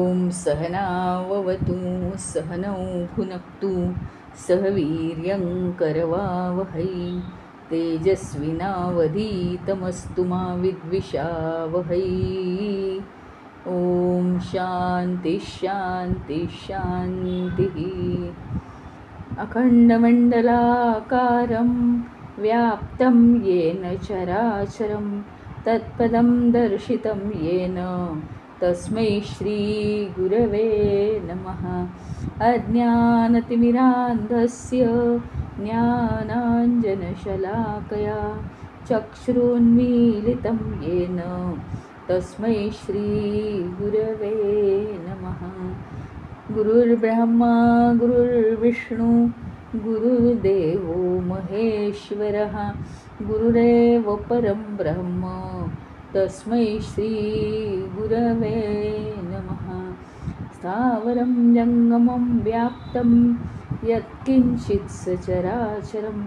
ॐ सहनाववतु सहनौ भुनक्तु सह वीर्यं करवावहै तेजस्विनावधीतमस्तु मा विद्विषावहै। ॐ शान्ति शान्ति शान्तिः। अखण्डमण्डलाकारं व्याप्तं येन चराचरं तत्पदं दर्शितं येन तस्मै श्रीगुरवे नमः। अज्ञानतिमिरान्धस्य ज्ञानाञ्जनशलाकया चक्षुरुन्मीलितं येन तस्मै श्रीगुरवे नमः। गुरुर्ब्रह्मा गुरुर्विष्णु गुरुर्देवो महेश्वरः गुरुरेव परं ब्रह्म तस्मै श्रीगुरवे नमः। स्थावरं जङ्गमं व्याप्तं यत्किञ्चित् सचराचरं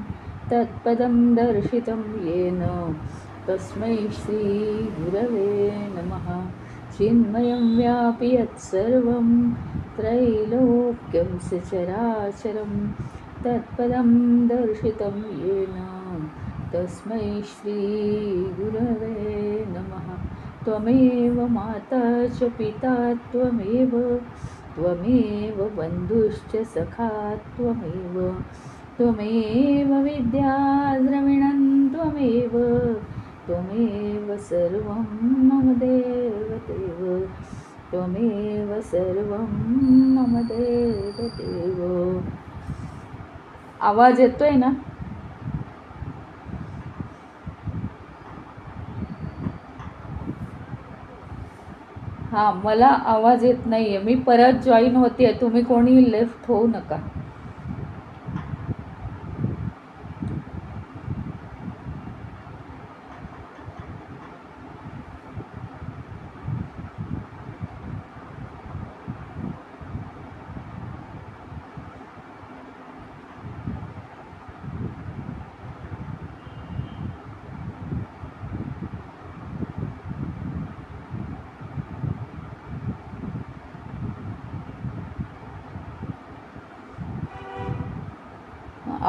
तत्पदं दर्शितं येन तस्मै श्रीगुरवे नमः। चिन्मयं व्यापि यत्सर्वं त्रैलोक्यं सचराचरं तत्पदं दर्शितं येन तस्मै श्रीगुरवे नमः। त्वमेव माता च पिता त्वमेव बन्धुश्च सखा त्वमेव विद्या द्रविणं त्वमेव सर्वं मम देवदेव त्वमेव सर्वं मम देवदेव। आवाज येतोय ना? हां, मला आवाज येत नाही आहे. मी परत जॉईन होते, तुम्ही कोणी लेफ्ट होऊ नका.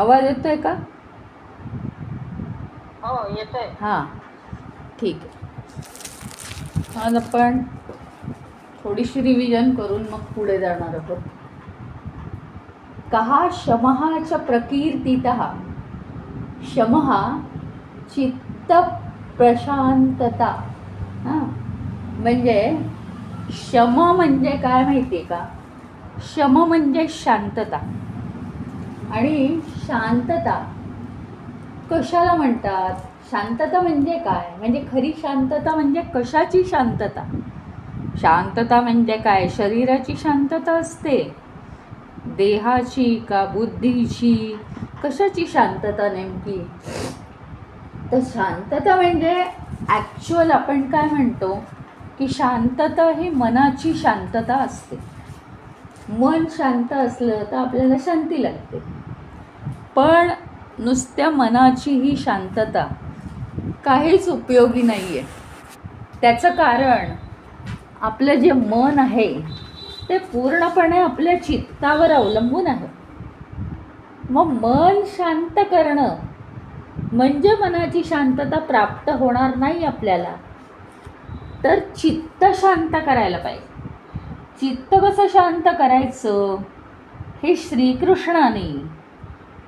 आवाज येतोय का? हो येतोय. हां, ठीक आहे. आज आपण थोडीशी रिव्हिजन करून मग पुढे जाणार आहोत. कहा शमः च प्रकीर्तितः। शमः चित्त प्रशांतता. म्हणजे शम म्हणजे काय माहिती आहे का? शम म्हणजे शांतता. आणि शांतता कशाला म्हणतात? शांतता म्हणजे काय? म्हणजे खरी शांतता म्हणजे कशाची शांतता? शांतता म्हणजे काय? शरीराची शांतता असते, देहाची का बुद्धीची? कशाची शांतता नेमकी? तर शांतता म्हणजे ॲक्च्युअल आपण काय म्हणतो की शांतता ही मनाची शांतता असते. मन शांत असलं तर आपल्याला शांती लागते. पण नुसत्या मनाची ही शांतता काहीच उपयोगी नाही आहे. त्याचं कारण आपलं जे मन आहे ते पूर्णपणे आपल्या चित्तावर अवलंबून आहे. मग मन शांत करणं म्हणजे मनाची शांतता प्राप्त होणार नाही आपल्याला. तर चित्त शांत करायला पाहिजे. चित्त कसं शांत करायचं हे श्रीकृष्णाने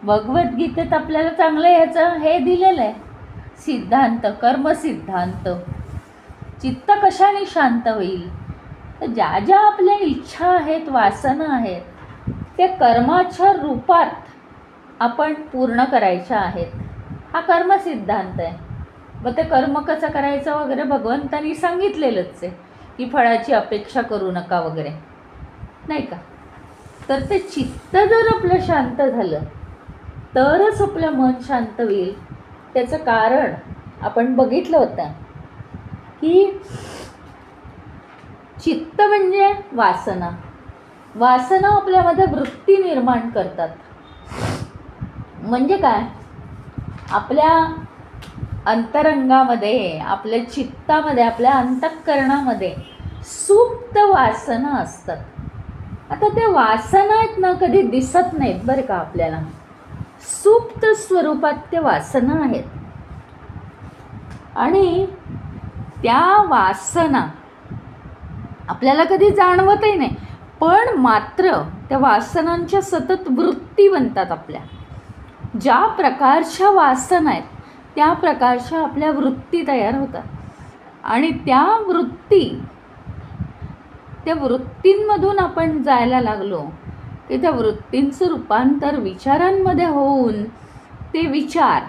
भगवद्गीतेत आपल्याला चांगलं ह्याचं हे दिलेलं आहे सिद्धांत, कर्मसिद्धांत. चित्त कशाने शांत होईल? तर ज्या ज्या आपल्या इच्छा आहेत, वासना आहेत, ते कर्माच्या रूपात आपण पूर्ण करायच्या आहेत. हा कर्मसिद्धांत आहे. मग ते कर्म कसं करायचं वगैरे भगवंतांनी सांगितलेलंच आहे की फळाची अपेक्षा करू नका वगैरे, नाही का? तर ते चित्त जर आपलं शांत झालं तरच आपलं मन शांत होईल. त्याचं कारण आपण बघितलं होतं की चित्त म्हणजे वासना. वासना आपल्यामध्ये वृत्ती निर्माण करतात. म्हणजे काय? आपल्या अंतरंगामध्ये, आपल्या चित्तामध्ये, आपल्या अंतःकरणामध्ये सुप्त वासना असतात. आता त्या वासना आहेत ना, कधी दिसत नाहीत बरं का आपल्याला. सुप्त स्वरूपात त्या वासना आहेत आणि त्या वासना आपल्याला कधी जाणवतही नाही, पण मात्र त्या वासनांच्या सतत वृत्ती बनतात आपल्या. ज्या प्रकारच्या वासना आहेत त्या प्रकारच्या आपल्या वृत्ती तयार होतात आणि त्या वृत्तींमधून आपण जायला लागलो की त्या वृत्तींचं रूपांतर विचारांमध्ये होऊन ते विचार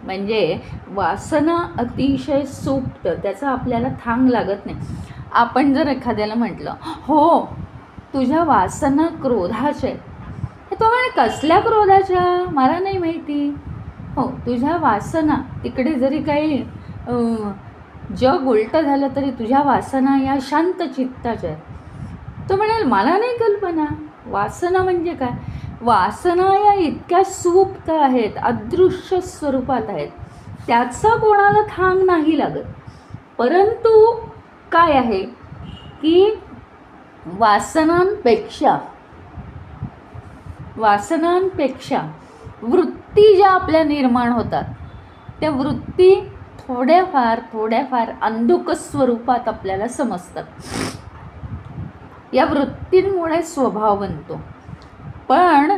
म्हणजे वासना अतिशय सुप्त, त्याचा आपल्याला थांग लागत नाही. आपण जर एखाद्याला म्हटलं, हो तुझ्या वासना क्रोधाच्या आहेत, तो म्हणे कसल्या क्रोधाच्या, मला नाही माहिती. हो तुझ्या वासना, तिकडे जरी काही जग उलटं झालं तरी तुझ्या वासना या शांत चित्ताच्या आहेत. तो म्हणाल मला नाही कल्पना. वासना म्हणजे काय? वासना या इतक्या सुप्त आहेत, अदृश्य स्वरूपात आहेत, त्याचा कोणाला थांग नाही लागत. परंतु काय आहे की वासनांपेक्षा वृत्ती ज्या आपल्या निर्माण होतात त्या वृत्ती थोड्याफार अंधुक स्वरूपात आपल्याला समजतात. या वृत्तींमुळे स्वभाव बनतो. पण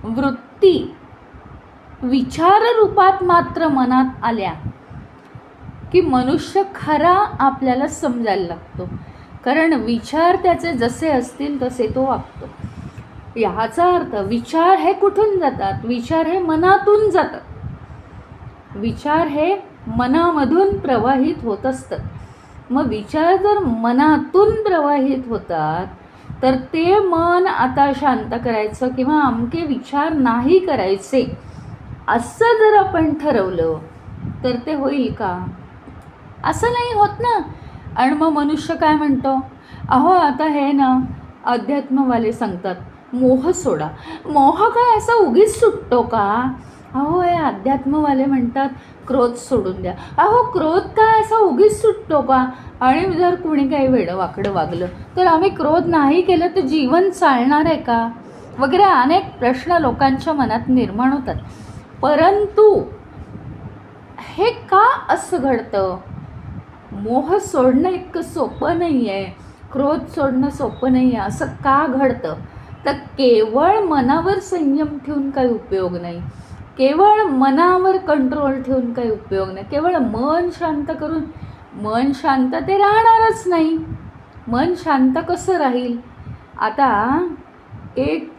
वृत्ती विचार रूपात मात्र मनात आल्या की मनुष्य खरा आपल्याला समजायला लागतो. कारण विचार त्याचे जसे असतील तसे तो वागतो. ह्याचा अर्थ विचार हे कुठून जातात? विचार हे मनातून जातात. विचार हे मनामधून प्रवाहित होत असतात. मग विचार जर मनातून प्रवाहित होतात तर ते मन आता शांत करायचं किंवा अमके विचार नाही करायचे असं जर आपण ठरवलं तर ते होईल का? असं नाही होत ना. आणि मग मनुष्य काय म्हणतो, अहो आता हे ना अध्यात्मवाले सांगतात मोह सोडा. मोह काय असा उगीच सुटतो का? अहो हे अध्यात्मवाले म्हणतात क्रोध सोडून द्या. अहो क्रोध काय असा उगीच सुटतो का? आणि जर कोणी काही वेडं वाकडं वागलं तर आम्ही क्रोध नाही केलं तर जीवन चालणार आहे का? वगैरे अनेक प्रश्न लोकांच्या मनात निर्माण होतात. परंतु हे का असं घडतं? मोह सोडणं इतकं सोपं नाही आहे, क्रोध सोडणं सोपं नाही आहे. असं का घडतं? तर केवळ मनावर संयम ठेवून काही उपयोग नाही, केवळ मनावर कंट्रोल ठेवून काही उपयोग नाही. केवळ मन शांत करून मन शांत ते राहणारच नाही. मन शांत कसं राहील? आता एक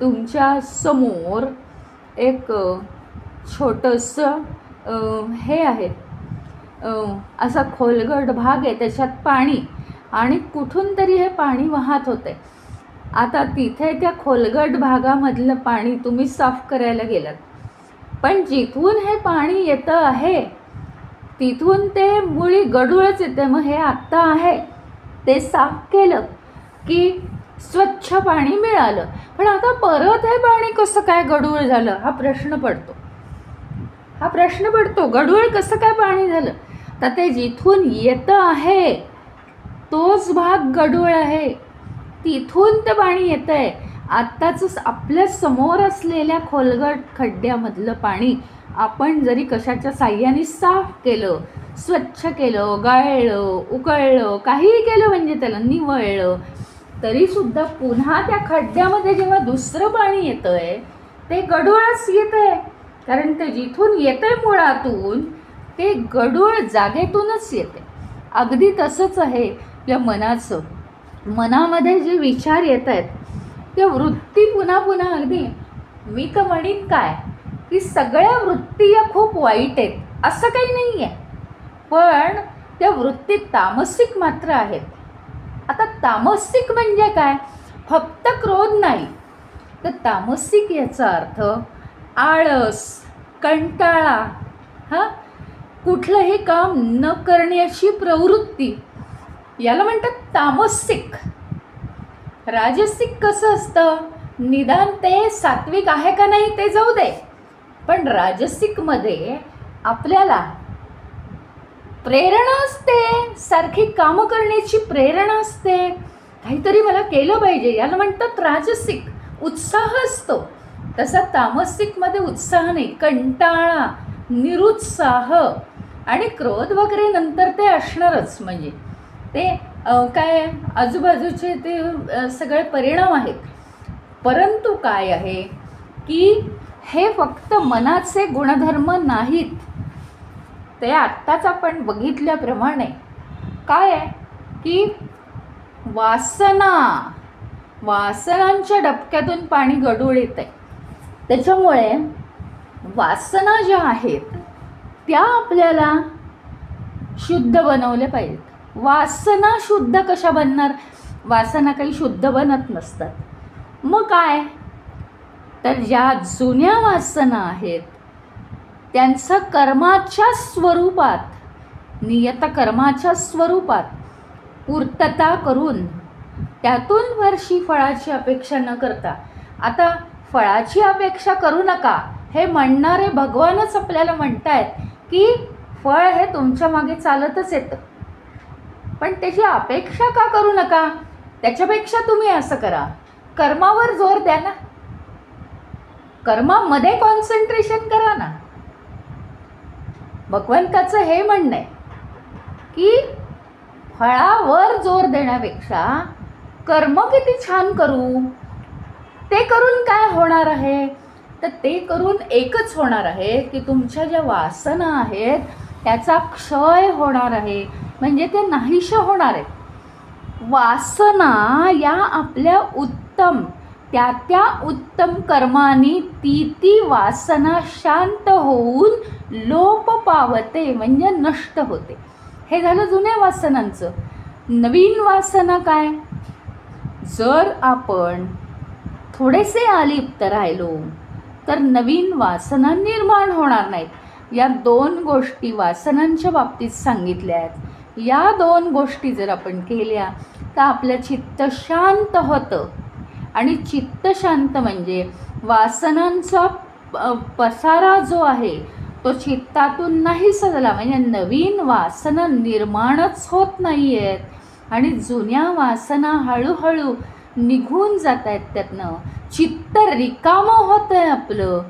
तुमच्या समोर एक छोटंसं हे आहे, असा खोलगट भाग आहे, त्याच्यात पाणी आणि कुठून तरी हे पाणी वाहत होते. आता तिथे त्या खोलगट भागामधलं पाणी तुम्ही साफ करायला गेलात, पण जिथून हे पाणी येतं आहे तिथून ते मुळी गढूळच येते. मग हे आत्ता आहे ते साफ केलं की स्वच्छ पाणी मिळालं, पण आता परत हे पाणी कसं काय गढूळ झालं हा प्रश्न पडतो. गढूळ कसं काय पाणी झालं? तर ते जिथून येतं आहे तोच भाग गढूळ आहे, तिथून ते पाणी येतं आहे. आत्ताच आपल्या समोर असलेल्या खोलगट खड्ड्यामधलं पाणी आपण जरी कशाच्या साह्याने साफ केलं, स्वच्छ केलं, गाळलं, उकळलं, काहीही केलं म्हणजे त्याला निवळलं, तरीसुद्धा पुन्हा त्या खड्ड्यामध्ये जेव्हा दुसरं पाणी येतं आहे ते गढूळच येतं आहे. कारण ते जिथून येतं आहे मुळातून ते गढूळ जागेतूनच येते. अगदी तसंच आहे आपल्या मनाचं. मनामध्ये जे विचार येत आहेत त्या वृत्ती पुन्हा अगदी, मी तर म्हणीन काय की सगळ्या वृत्ती या खूप वाईट आहेत असं काही नाही आहे, पण त्या वृत्ती तामसिक मात्र आहेत. आता तामसिक म्हणजे काय? फक्त क्रोध नाही, तर तामसिक याचा अर्थ आळस, कंटाळा, कुठलंही काम न करण्याची प्रवृत्ती, याला म्हणतात तामसिक. राजसिक कसं असतं? निदान ते सात्विक आहे का नाही ते जाऊ दे, पण राजसिकमध्ये आपल्याला प्रेरणा असते, सारखी कामं करण्याची प्रेरणा असते, काहीतरी मला केलं पाहिजे, याला म्हणतात राजसिक, उत्साह असतो. तसा तामसिकमध्ये उत्साह नाही, कंटाळा, निरुत्साह आणि क्रोध वगैरे नंतर ते असणारच. म्हणजे ते काय आजूबाजूचे ते सगळे परिणाम आहेत. परंतु काय आहे की हे फक्त मनाचे गुणधर्म नाहीत. ते आत्ताच आपण बघितल्याप्रमाणे काय आहे की वासनांच्या डबक्यातून पाणी गढूळ येत आहे. त्याच्यामुळे वासना ज्या आहेत त्या आपल्याला शुद्ध बनवल्या पाहिजेत. वासना शुद्ध कशा बनणार? वासना काही शुद्ध बनत नसतात. मग काय तर ज्या जुन्या वासना आहेत त्यांचं कर्माच्या स्वरूपात, नियतकर्माच्या स्वरूपात पूर्तता करून त्यातून वर्षी फळाची अपेक्षा न करता, आता फळाची अपेक्षा करू नका हे म्हणणारे भगवानच आपल्याला म्हणतायत की फळ हे तुमच्या मागे चालतच येतं, पण त्याची अपेक्षा का करू नका? त्याच्यापेक्षा तुम्ही असं करा, कर्मावर जोर द्या ना, कर्मामध्ये कॉन्सन्ट्रेशन करा ना. भगवंताचं हे म्हणणं आहे की फळावर जोर देण्यापेक्षा कर्म किती छान करू. ते करून काय होणार आहे? तर ते करून एकच होणार आहे की तुमच्या ज्या वासना आहेत त्याचा क्षय होणार आहे, म्हणजे ते नाहीशा होणार आहेत. वासना या आपल्या उत्तम त्या उत्तम कर्मानी ती वासना शांत होऊन लोप पावते, म्हणजे नष्ट होते. हे झालं जुन्या वासनांचं. नवीन वासना काय? जर आपण थोडेसे अलिप्त राहिलो तर नवीन वासना निर्माण होणार नाहीत. या दोन गोष्टी वासनांच्या बाबतीत सांगितल्या आहेत. या दोन गोष्टी जर आपण केल्या तर आपलं चित्त शांत होतं. आणि चित्त शांत म्हणजे वासनांचा पसारा जो आहे तो चित्तातून नाहीसा झाला, म्हणजे नवीन वासना निर्माणच होत नाही आहेत आणि जुन्या वासना हळूहळू निघून जात आहेत त्यातनं. चित्त रिकामं होतं आहे आपलं.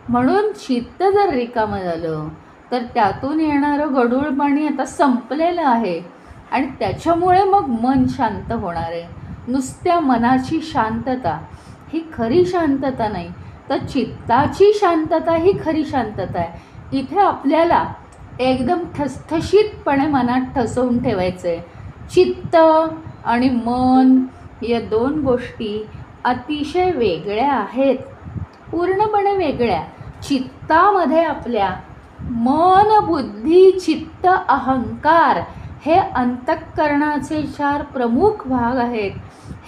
म्हणून चित्त जर रिकामं झालं तर त्यातून येणारं गढूळ पाणी आता संपलेलं आहे आणि त्याच्यामुळे मग मन शांत होणार आहे. नुसत्या मनाची शांतता ही खरी शांतता नाही, तर चित्ताची शांतता ही खरी शांतता आहे. इथे आपल्याला एकदम ठसठशीतपणे मनात ठसवून ठेवायचं आहे. चित्त आणि मन या दोन गोष्टी अतिशय वेगळ्या आहेत, पूर्णपणे वेगळ्या. चित्तामध्ये आपल्या मन, बुद्धी, चित्त, अहंकार हे अंतःकरणाचे 4 प्रमुख भाग आहेत.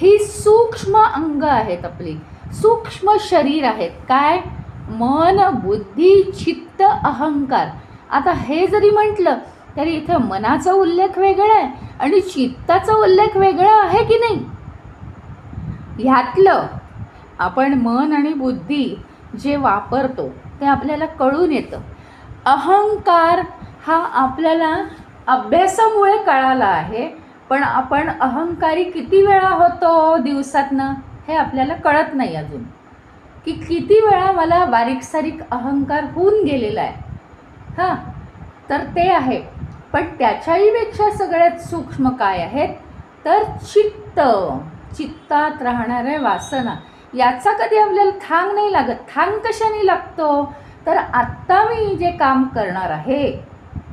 ही सूक्ष्म अंग आहेत, आपली सूक्ष्म शरीर आहेत. काय? मन, बुद्धी, चित्त, अहंकार. आता हे जरी म्हटलं तरी इथं मनाचा उल्लेख वेगळा आहे आणि चित्ताचा उल्लेख वेगळा आहे की नाही? ह्यातलं आपण मन आणि बुद्धी जे वापरतो ते आपल्याला कळून येतं. अहंकार हा आपल्याला अभ्यासामुळे कळाला आहे, पण आपण अहंकारी किती वेळा होतो दिवसातनं हे आपल्याला कळत नाही अजून, की किती वेळा मला बारीक सारीक अहंकार होऊन गेलेला आहे. हां, तर ते आहे. पण त्याच्याहीपेक्षा सगळ्यात सूक्ष्म काय आहेत तर चित्त. चित्तात राहणाऱ्या वासना, याचा कधी आपल्याला थांग नाही लागत. थांग कशाने लागतो तर आत्ता मी जे काम करणार आहे,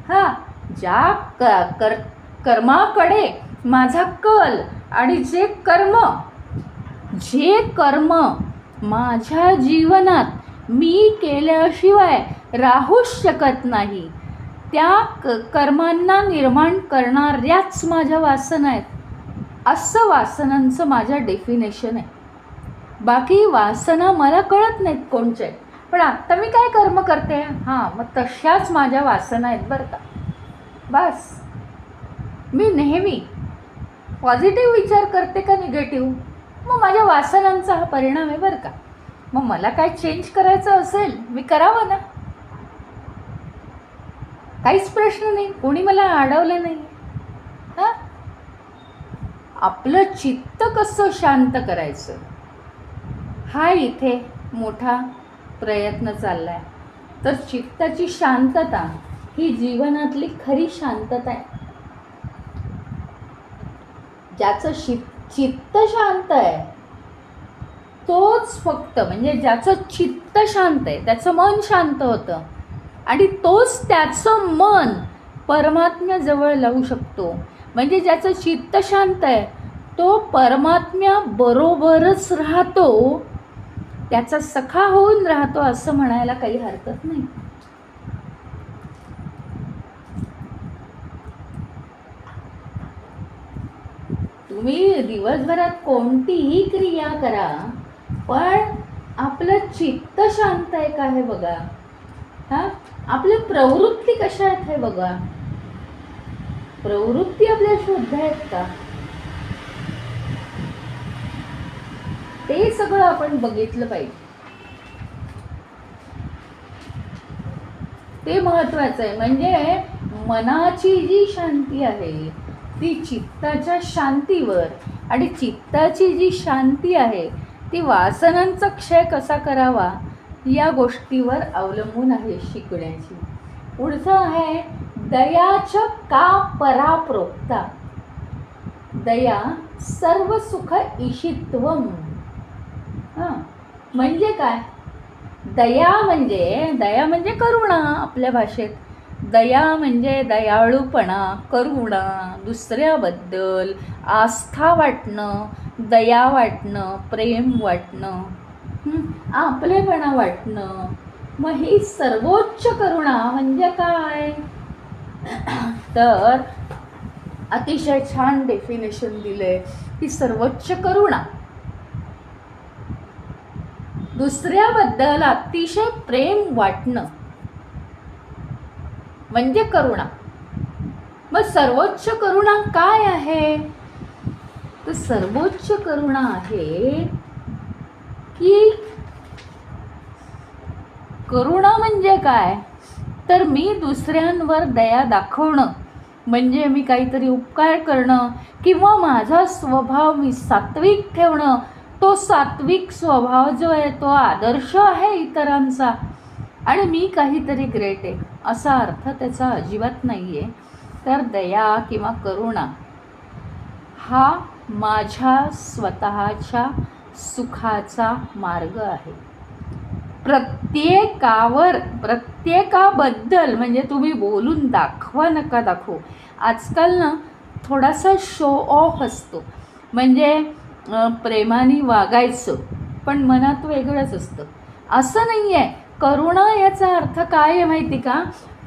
हां, ज्या कर्माकडे माझा कल आणि जे कर्म माझ्या जीवनात मी केल्याशिवाय राहूच शकत नाही, त्या कर्मांना निर्माण करणाऱ्याच माझ्या वासना आहेत, असं वासनांचं माझं डेफिनेशन आहे. बाकी वासना मला कळत नाहीत कोणचे, पण आत्ता मी काय कर्म करते, हां, मग तशाच माझ्या वासना आहेत बरं का. बस मी नेहमी पॉझिटिव्ह विचार करते का निगेटिव्ह, मग माझ्या वासनांचा हा परिणाम आहे बरं का. मग मला काय चेंज करायचं असेल मी करावं ना. काहीच प्रश्न नाही, कोणी मला अडवलं नाही. हां, आपलं चित्त कसं शांत करायचं हा इथे मोठा प्रयत्न चालला आहे. तर चित्ताची शांतता ही जीवनातली खरी शांतता आहे. ज्याचं चित्त शांत आहे तोच फक्त, म्हणजे ज्याचं चित्त शांत आहे त्याचं मन शांत होतं आणि तोच त्याचं मन परमात्म्याजवळ लावू शकतो. म्हणजे ज्याचं चित्त शांत आहे तो परमात्म्याबरोबरच राहतो, त्याचा सखा होऊन राहतो असं म्हणायला काही हरकत नाही. तुम्ही दिवसभरात कोणतीही क्रिया करा पण आपलं चित्त शांत आहे का हे बघा. हां, आपल्या प्रवृत्ती कशा आहेत हे बघा. प्रवृत्ती आपल्या शुद्ध आहेत का ते सगळं आपण बघितलं पाहिजे. ते महत्वाचं आहे. म्हणजे मनाची जी शांती आहे ती चित्ताच्या शांतीवर, आणि चित्ताची जी शांती आहे ती वासनांचा क्षय कसा करावा या गोष्टीवर अवलंबून आहे शिकण्याची. पुढचं आहे दयाच का पराप्रोक्ता. दया सर्व सुख ईशित्वम. हां, म्हणजे काय? दया म्हणजे करुणा आपल्या भाषेत. दया म्हणजे दयाळूपणा, करुणा, दुसऱ्याबद्दल आस्था वाटणं, दया वाटणं, प्रेम वाटणं, आपलेपणा वाटणं. मग ही सर्वोच्च करुणा म्हणजे काय? तर अतिशय छान डेफिनेशन दिलंय की सर्वोच्च करुणा दुसऱ्याबद्दल अतिशय प्रेम वाटणं म्हणजे करुणा. मग सर्वोच्च करुणा काय आहे? तर सर्वोच्च करुणा आहे की करुणा म्हणजे काय? तर मी दुसऱ्यांवर दया दाखवणं, म्हणजे मी काहीतरी उपकार करणं किंवा माझा स्वभाव मी सात्विक ठेवणं. तो सात्विक स्वभाव जो आहे तो आदर्श आहे इतरांचा आणि मी काहीतरी ग्रेट आहे असा अर्थ त्याचा अजिबात नाही आहे. तर दया किंवा करुणा हा माझ्या स्वतःच्या सुखाचा मार्ग आहे. प्रत्येकाबद्दल म्हणजे तुम्ही बोलून दाखवा नका दाखवू. आजकाल ना थोडासा शो ऑफ असतो, म्हणजे प्रेमाने वागायचं पण मनात वेगळंच असतं. असं नाही आहे. करुणा याचा अर्थ काय आहे माहिती का?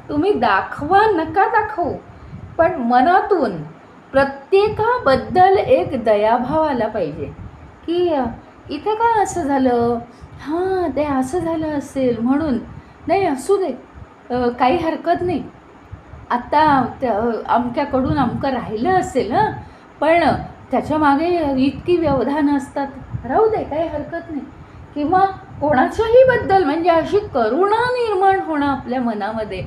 तुम्ही दाखवा नका दाखवू पण मनातून प्रत्येकाबद्दल एक दयाभाव आला पाहिजे की इथे काय असं झालं, हां ते असं झालं असेल म्हणून नाही, असू दे, काही हरकत नाही, आत्ता अमक्याकडून अमकं राहिलं असेल हां पण त्याच्या मागे इतकी व्यवधानं असतात, राहू दे, काही हरकत नाही. किंवा कोणाच्याही बद्दल म्हणजे अशी करुणा निर्माण होणं आपल्या मनामध्ये.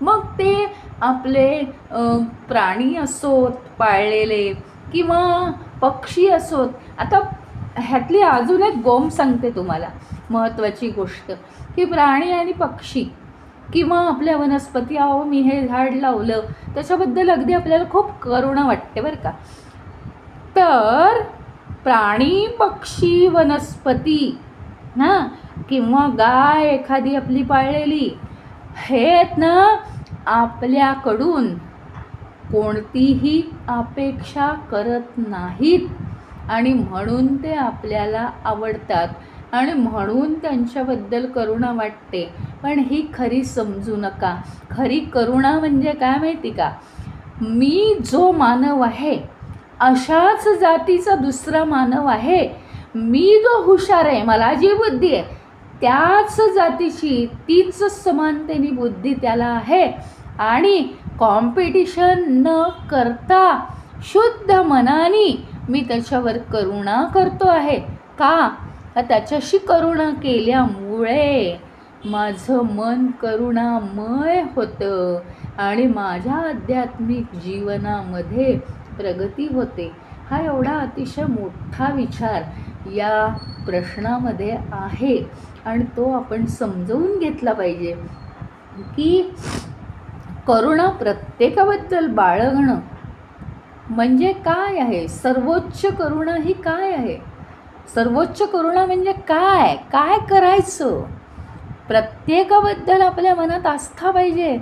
मग ते आपले प्राणी असोत पाळलेले किंवा पक्षी असोत. आता ह्यातली अजून एक गोम सांगते तुम्हाला महत्त्वाची गोष्ट की प्राणी आणि पक्षी किंवा आपल्या वनस्पती, अहो मी हे झाड लावलं त्याच्याबद्दल अगदी आपल्याला खूप करुणा वाटते बरं का. तर प्राणी, पक्षी, वनस्पती ना किंवा गाय एखादी आपली पाळलेली, हे ना आपल्याकडून कोणतीही अपेक्षा करत नाहीत आणि म्हणून ते आपल्याला आवडतात आणि म्हणून त्यांच्याबद्दल करुणा वाटते. पण ही खरी समजू नका. खरी करुणा म्हणजे काय माहिती का? मी जो मानव आहे अशाच जातीचा दुसरा मानव आहे, मी जो हुशार आहे, मला जी बुद्धी आहे त्याच जातीची तीच समानतेने बुद्धी त्याला आहे आणि कॉम्पिटिशन न करता शुद्ध मनाने मी त्याच्यावर करुणा करतो आहे. का? त्याच्याशी करुणा केल्यामुळे माझं मन करुणामय होतं आणि माझ्या आध्यात्मिक जीवनामध्ये प्रगती होते. हा एवढा अतिशय मोठा विचार या प्रश्नामध्ये आहे आणि तो आपण समजवून घेतला पाहिजे की करुणा प्रत्येकाबद्दल बाळगणं म्हणजे काय आहे. सर्वोच्च करुणा ही काय आहे. सर्वोच्च करुणा म्हणजे काय काय करायचं. प्रत्येकाबद्दल आपल्या मनात आस्था पाहिजे.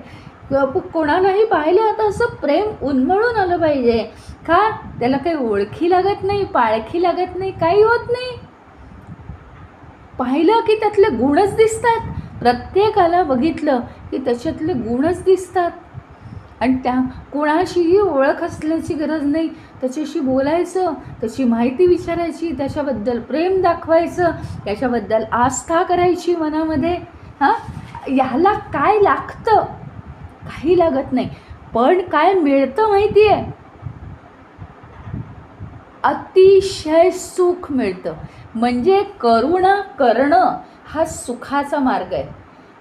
कोणालाही पाहिलं आता असं प्रेम उन्मळून आलं पाहिजे. का त्याला काही ओळखी लागत नाही, पाळखी लागत नाही, काही होत नाही. पाहिलं की त्यातले गुणच दिसतात. प्रत्येकाला बघितलं की त्याच्यातले गुणच दिसतात. आणि त्या कोणाशीही ओळख असल्याची गरज नाही. त्याच्याशी बोलायचं, त्याची माहिती विचारायची, त्याच्याबद्दल प्रेम दाखवायचं, त्याच्याबद्दल आस्था करायची मनामध्ये. ह्याला काय लागतं. काही लागत नाही. पण काय मिळतं माहिती आहे. अतिशय सुख मिळतं. म्हणजे करुणा करणं हा सुखाचा मार्ग आहे.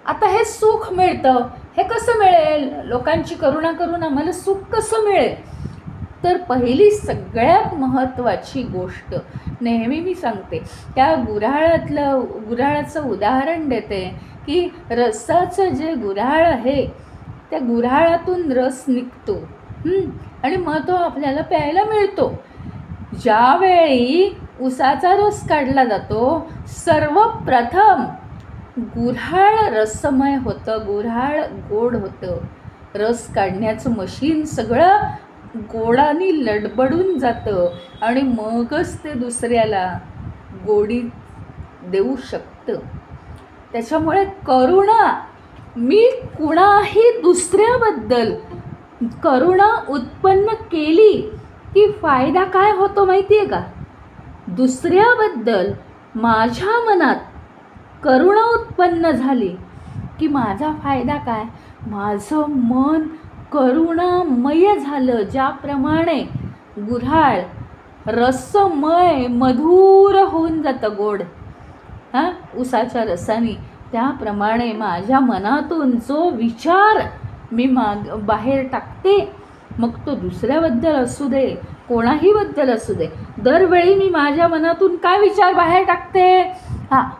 आता हे सुख मिळतं, हे कसं मिळेल. लोकांची करुणा करून आम्हाला सुख कसं मिळेल. तर पहिली सगळ्यात महत्त्वाची गोष्ट नेहमी मी सांगते, त्या गुऱ्हाळाचं उदाहरण देते की रसाचं जे गुऱ्हाळ आहे त्या गुऱ्हाळातून रस निघतो आणि मग तो आपल्याला प्यायला मिळतो. ज्यावेळी उसाचा रस काढला जातो सर्वप्रथम गुऱ्हाळ रसमय होतं, गुऱ्हाळ गोड होतं. रस काढण्याचं मशीन सगळं गोडाने लडबडून जातं आणि मगच ते दुसऱ्याला गोडी देऊ शकतं. त्याच्यामुळे करुणा, मी कुणाही दुसऱ्याबद्दल करुणा उत्पन्न केली की फायदा काय होतो माहिती आहे का. दुसऱ्याबद्दल माझ्या मनात करुणा उत्पन्न झाली की माझा फायदा काय. माझं मन करुणामय झालं. ज्याप्रमाणे गुऱ्हाळ रसमय मधुर होऊन जातं गोड उसाच्या रसाने, त्याप्रमाणे माझ्या मनातून जो विचार मी बाहेर टाकते, मग तो दुसऱ्याबद्दल असू दे, कोणाहीबद्दल असू दे, दरवेळी मी माझ्या मनातून काय विचार बाहेर टाकते.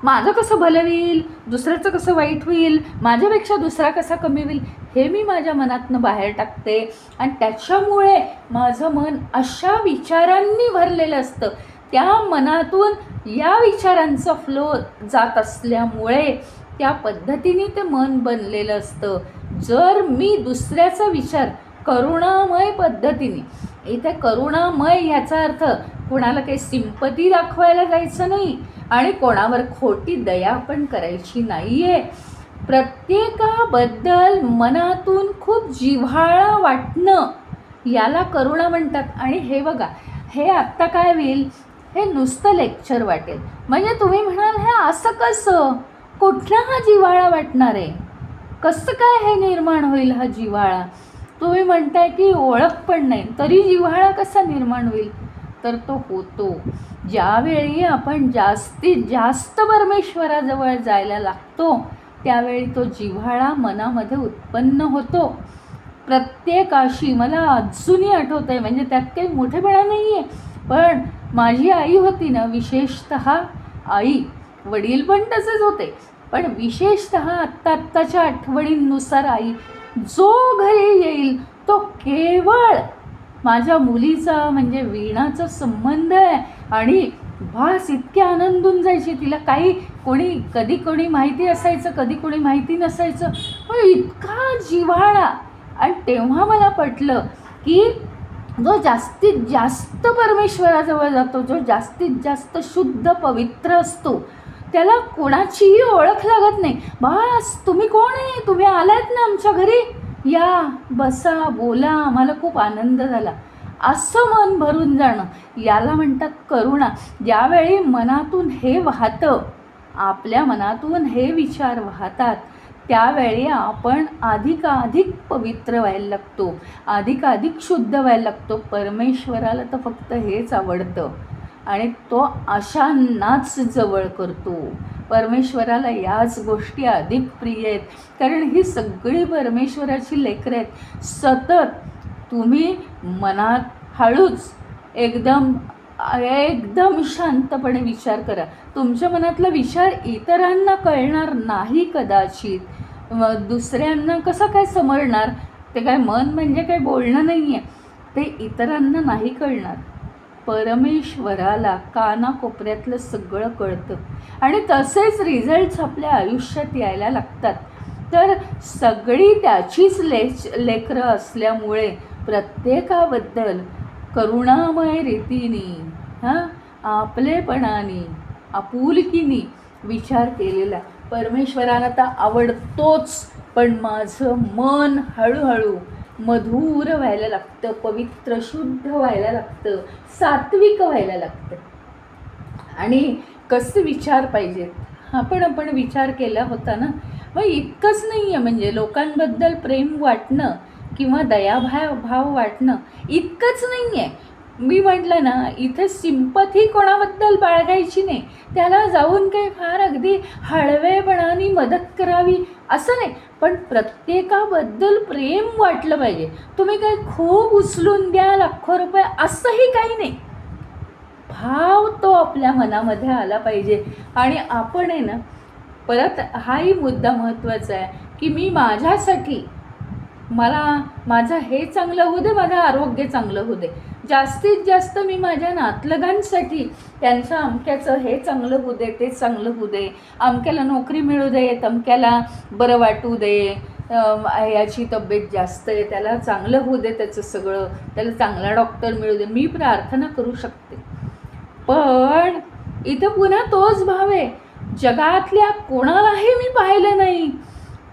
माझं कसं भलं होईल, दुसऱ्याचं कसं वाईट होईल, माझ्यापेक्षा दुसरा कसा कमी होईल, हे मी माझ्या मनातनं बाहेर टाकते. आणि त्याच्यामुळे माझं मन अशा विचारांनी भरलेलं असतं. त्या मनातून या विचारांचा फ्लो जात असल्यामुळे त्या पद्धतीने ते मन बनलेलं असतं. जर मी दुसऱ्याचा विचार करुणामय पद्धतीने, इथे करुणामय ह्याचा अर्थ कोणाला काही सिंपती दाखवायला जायचं नाही आणि कोणावर खोटी दया पण करायची नाही आहे. प्रत्येकाबद्दल मनातून खूप जिव्हाळा वाटणं याला करुणा म्हणतात. आणि हे बघा, हे आत्ता काय होईल, हे नुसतं लेक्चर वाटेल. म्हणजे तुम्ही म्हणाल हे असं कसं, कुठला हा जिव्हाळा वाटणार आहे, कसं काय हे निर्माण होईल हा जिव्हाळा. तुम्ही म्हणताय की ओळख पण नाही तरी जिव्हाळा कसा निर्माण होईल. तर तो होतो ज्यावेळी आपण जास्तीत जास्त परमेश्वराजवळ जायला लागतो, त्यावेळी तो जिव्हाळा मनामध्ये उत्पन्न होतो. प्रत्येकाशी मला अजूनही आठवतं आहे, म्हणजे त्यात काही मोठेपणा नाही आहे, पण माझी आई होती ना, विशेषतः आई, वडील पण तसेच होते, पण विशेषतः आत्ताच्या आठवणींनुसार आई जो घरी येईल तो केवळ माझ्या मुलीचा म्हणजे वीणाचा संबंध आहे. आणि भास इतके आनंदून जायची. तिला काही कधी कोणी माहिती असायचं, कधी कोणी माहिती नसायचं, पण इतका जिव्हाळा. आणि तेव्हा मला पटलं की जो जास्तीत जास्त परमेश्वराजवळ जातो, जो जास्तीत जास्त शुद्ध पवित्र असतो, त्याला कोणाचीही ओळख लागत नाही. बस तुम्ही कोण आहे, तुम्ही आलात ना आमच्या घरी, या बसा बोला, आम्हाला खूप आनंद झाला, असं मन भरून जाणं याला म्हणतात करुणा. ज्यावेळी मनातून हे वाहतं, आपल्या मनातून हे विचार वाहतात, त्यावेळी आपण अधिकाधिक पवित्र व्हायला लागतो, अधिकाधिक शुद्ध व्हायला लागतो. परमेश्वराला तर फक्त हेच आवडतं. आणि तो अशांनाच जवळ करतो. परमेश्वराला याच गोष्टी अधिक प्रिय आहेत, कारण ही सगळी परमेश्वराची लेकरं आहेत. सतत तुम्ही मनात हळूच एकदम एकदम शांतपणे विचार करा. तुमच्या मनातला विचार इतरांना कळणार नाही कदाचित. दुसऱ्यांना कसं काय समजणार? ते काय मन म्हणजे काय बोलणं नाही आहे, ते इतरांना नाही कळणार. परमेश्वराला कानाकोपऱ्यातलं सगळं कळतं आणि तसेच रिझल्ट्स आपल्या आयुष्यात यायला लागतात. तर सगळी त्याचीच लेकरं असल्यामुळे प्रत्येकाबद्दल करुणामय रीतीने आपलेपणाने आपुलकीने विचार केलेला परमेश्वराला तर आवडतोच. पण माझं मन हळूहळू मधुर व्हायला लागतं, पवित्र शुद्ध व्हायला लागतं, सात्विक व्हायला लागतं. आणि कसे विचार पाहिजेत आपण विचार केला होता ना. मग इतकंच नाही आहे, म्हणजे लोकांबद्दल प्रेम वाटणं किंवा दयाभाव वाटणं इतकंच नाही आहे. मी म्हटलं ना, इथे सिंपथी कोणाबद्दल बाळगायची नाही. त्याला जाऊन काही फार अगदी हळवेपणाने मदत करावी असं नाही, पण प्रत्येकाबद्दल प्रेम वाटलं पाहिजे. तुम्ही काही खूप उचलून द्या लाखो रुपये असंही काही नाही. भाव तो आपल्या मनामध्ये आला पाहिजे. आणि आपण आहे ना, परत हाही मुद्दा महत्त्वाचा आहे की मी माझ्यासाठी माझं हे चांगलं होऊ दे, माझं आरोग्य चांगलं होऊ दे. जास्तीत जास्त मी माझ्या नातलगांसाठी त्यांचं अमक्याचं हे चांगलं होऊ दे, ते चांगलं होऊ दे, अमक्याला नोकरी मिळू दे, तमक्याला बरं वाटू दे, याची तब्येत जास्त आहे त्याला चांगलं होऊ दे, त्याचं सगळं, त्याला चांगला डॉक्टर मिळू दे, मी प्रार्थना करू शकते. पण इथं पुन्हा तोच भाव आहे. जगातल्या कोणालाही मी पाहिलं नाही,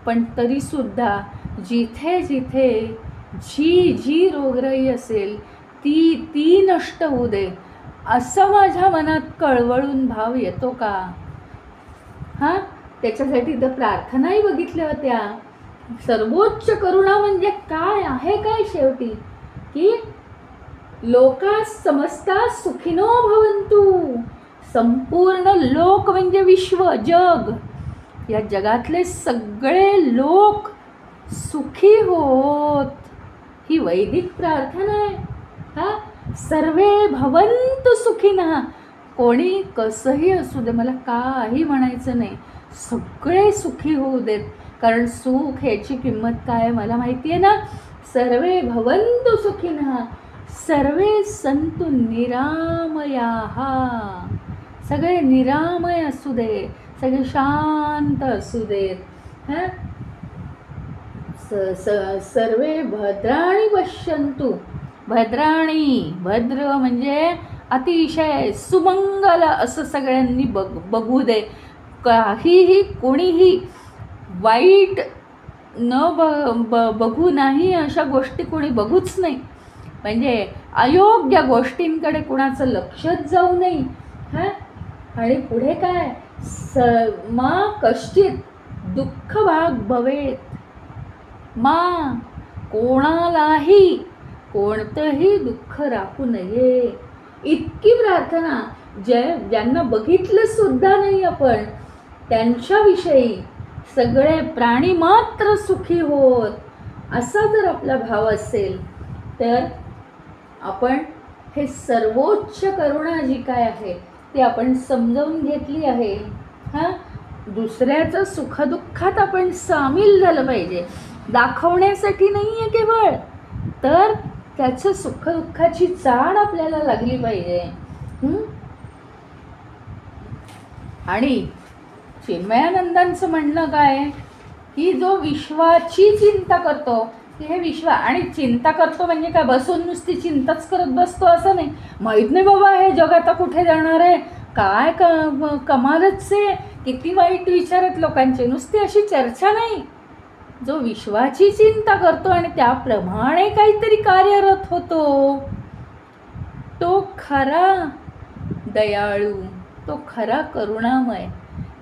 पण तरीसुद्धा जिथे जिथे जी रोगराई असेल ती नष्ट होऊ दे असं माझ्या मनात कळवळून भाव येतो का? त्याच्यासाठी तर प्रार्थनाही बघितल्या होत्या. सर्वोच्च करुणा म्हणजे काय आहे काय शेवटी? की लोका समस्ता सुखिनो भवन्तु. संपूर्ण लोक म्हणजे विश्व, जग, या जगातले सगळे लोक सुखी होत, ही वैदिक प्रार्थना आहे. सर्वे भवन्तु सुखिनः. कोणी कसंही असू दे, मला काही म्हणायचं नाही, सगळे सुखी होऊ देत. कारण सुख ह्याची किंमत काय मला माहिती आहे ना. सर्वे भवन्तु सुखिनः सर्वे सन्तु निरामयाः. सगळे निरामय असू दे, सगळे शांत असू देत. सर्वे भद्राणि पश्यन्तु. भद्राणी, भद्र म्हणजे अतिशय सुमंगल असं सगळ्यांनी बघू दे. काहीही कोणीही वाईट न बघू नाही, अशा गोष्टी कोणी बघूच नाही. म्हणजे अयोग्य गोष्टींकडे कुणाचं लक्षच जाऊ नये. आणि पुढे काय, मा कश्चित दुःख भाग भवेत. मा कोणालाही कोणतंही दुःख राहू नये, इतकी प्रार्थना. ज्यांना बघितलं सुद्धा नाही आपण, त्यांच्याविषयी सगळे प्राणी मात्र सुखी होत, असा जर आपला भाव असेल तर आपण हे सर्वोच्च करुणा जी काय आहे ती आपण समजावून घेतली आहे. दुसऱ्याचं सुखदुःखात आपण सामील झालं पाहिजे, दाखवण्यासाठी नाही आहे केवळ, तर त्याचं सुखदुःखाची जाण आपल्याला लागली पाहिजे. आणि चिन्मयानंदांचं म्हणणं काय की जो विश्वाची चिंता करतो, हे विश्व आणि चिंता करतो म्हणजे काय, बसून नुसती चिंताच करत बसतो असं नाही. माहीत नाही बाबा हे जग आता कुठे जाणार आहे, काय कमालच आहे, किती वाईट विचार आहेत लोकांचे, नुसती अशी चर्चा नाही. जो विश्वाची चिंता करतो आणि त्याप्रमाणे काहीतरी कार्यरत होतो, तो खरा दयाळू, तो खरा करुणामय,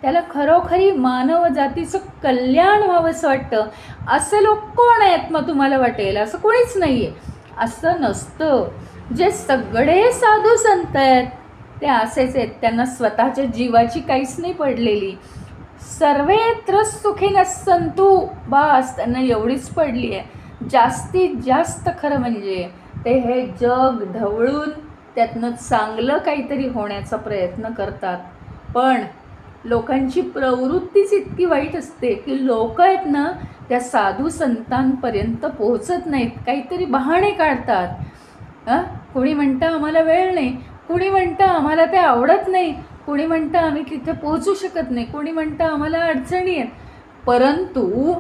त्याला खरोखरी मानव जातीचं कल्याण व्हावं असं वाटतं. असे लोक कोण आहेत मग तुम्हाला वाटेल? असं कोणीच नाही आहे. असं नसतं. जे सगळे साधू संत आहेत ते असेच आहेत, त्यांना स्वतःच्या जीवाची काहीच नाही पडलेली. सर्वेत्र सुखिनः सन्तु बास, त्यांना एवढीच पडली आहे. जास्तीत जास्त खरं म्हणजे ते हे जग ढवळून त्यातनं चांगलं काहीतरी होण्याचा प्रयत्न करतात. पण लोकांची प्रवृत्तीच इतकी वाईट असते की लोक आहेत ना त्या साधू संतांपर्यंत पोहोचत नाहीत, काहीतरी बहाणे काढतात. कोणी म्हणतं आम्हाला वेळ नाही, कोणी म्हणतं आम्हाला ते आवडत नाही, कोणी म्हणतं आम्ही तिथे पोहोचू शकत नाही, कोणी म्हणतं आम्हाला अडचणी आहेत. परंतु